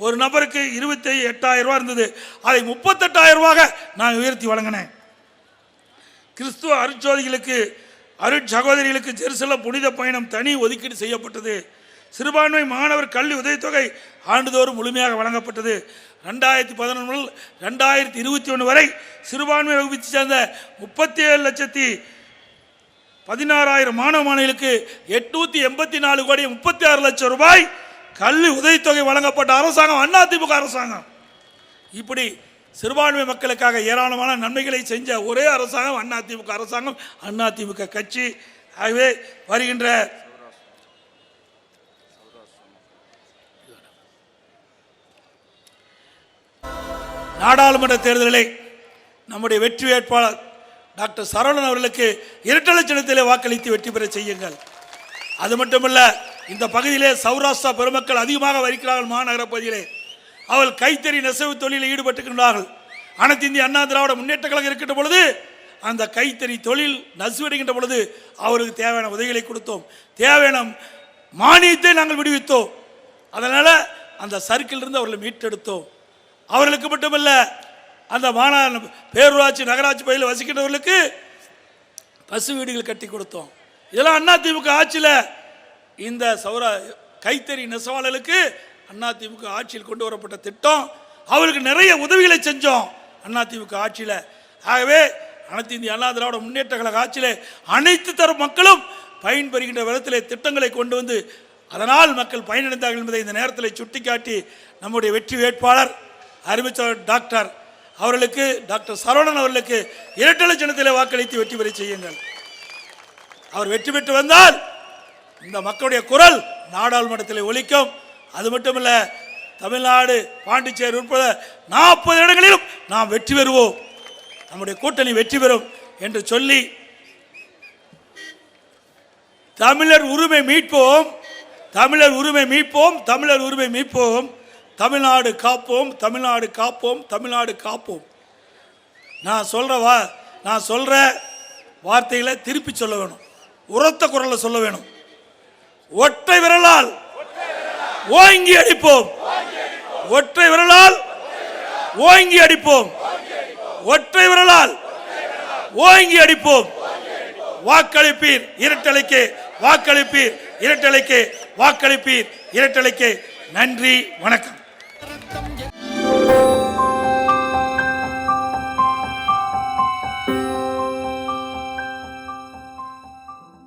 ஒரு நபருக்கு 28,000 ரூபாய் இருந்தது. அதை 38,000 ரூபாய் நான் உயர்த்தி வழங்கினேன். கிறிஸ்துவ அருட்சோதிகளுக்கு அருட்சகோதரிகளுக்கு ஜெருசலம் புனித பயணம் தனி ஒதுக்கீடு செய்யப்பட்டது. சிறுபான்மை மாணவர் கல்வி உதவித்தொகை ஆண்டுதோறும் முழுமையாக வழங்கப்பட்டது. 2011 முதல் 2021 வரை சிறுபான்மை வகுப்பை சேர்ந்த 37,16,000 மாணவ மாணவிகளுக்கு 884 கோடி 36 லட்சம் ரூபாய் கல்வி உதவித்தொகை வழங்கப்பட்ட அரசாங்கம் அதிமுக அரசாங்கம். இப்படி சிறுபான்மை மக்களுக்காக ஏராளமான நன்மைகளை செஞ்ச ஒரே அரசாங்கம் அதிமுக அரசாங்கம், அதிமுக கட்சி. ஆகவே வருகின்ற நாடாளுமன்ற தேர்தலில் நம்முடைய வெற்றி வேட்பாளர் டாக்டர் சரவணன் அவர்களுக்கு இரட்டை சின்னத்திலே வாக்களித்து வெற்றி பெற செய்யுங்கள். அது மட்டுமல்ல, இந்த பகுதியிலே சௌராஷ்டிரா பெருமக்கள் அதிகமாக வரிக்கிறார்கள். மாநகர பகுதியிலே அவள் கைத்தறி நெசவு தொழிலில் ஈடுபட்டுகின்றார்கள். அனைத்து இந்திய அண்ணா திராவிட முன்னேற்ற கழகம் இருக்கின்ற பொழுது அந்த கைத்தறி தொழில் நசுவடைகின்ற பொழுது அவருக்கு தேவையான உதவிகளை கொடுத்தோம், தேவையான மானியத்தை நாங்கள் விடுவித்தோம். அதனால் அந்த சர்க்கிளிலிருந்து அவர்களை மீட்டெடுத்தோம். அவர்களுக்கு மட்டுமல்ல, அந்த பேரூராட்சி நகராட்சி பகுதியில் வசிக்கின்றவர்களுக்கு பசு வீடுகள் கட்டி கொடுத்தோம். இதெல்லாம் அதிமுக ஆட்சியில் இந்த கைத்தறி நெசவாளர்களுக்கு அதிமுக ஆட்சியில் கொண்டு வரப்பட்ட திட்டம். அவருக்கு நிறைய உதவிகளை செஞ்சோம் அதிமுக ஆட்சியில். ஆகவே அனைத்து இந்திய அண்ணா திராவிட முன்னேற்ற கழக ஆட்சியில் அனைத்து தரப்பு மக்களும் பயன்பெறுகின்ற விதத்தில் திட்டங்களை கொண்டு வந்து அதனால் மக்கள் பயனடைந்தார்கள் என்பதை இந்த நேரத்தில் சுட்டிக்காட்டி நம்முடைய வெற்றி வேட்பாளர் அறிவிச்சவர் டாக்டர் அவர்களுக்கு, டாக்டர் சரவணன் அவர்களுக்கு இரட்டை சின்னத்திலே வாக்களித்து வெற்றி பெற செய்யுங்கள். அவர் வெற்றி பெற்று வந்தால் இந்த மக்களுடைய குரல் நாடாளுமன்றத்தில் ஒலிக்கும். அது மட்டுமல்ல, தமிழ்நாடு, பாண்டிச்சேரி உட்பட 40 இடங்களிலும் நாம் வெற்றி பெறுவோம், நம்முடைய கூட்டணி வெற்றி பெறும் என்று சொல்லி, தமிழர் உரிமை மீட்போம், தமிழர் உரிமை மீட்போம், தமிழர் உரிமை மீட்போம், தமிழ்நாடு காப்போம், தமிழ்நாடு காப்போம், தமிழ்நாடு காப்போம். நான் சொல்ற வார்த்தைகளை திருப்பி சொல்ல வேணும், உரத்த குரலில் சொல்ல வேணும். ஒற்றை விரலால் ஓங்கி அடிப்போம், ஒற்றை விரலால் ஓங்கி அடிப்போம், ஒற்றை விரலால் ஓங்கி அடிப்போம். வாக்களிப்பீர் இரட்டலைக்கு, வாக்களிப்பீர் இரட்டலைக்கு, வாக்களிப்பீர் இரட்டலைக்கு. நன்றி, வணக்கம்.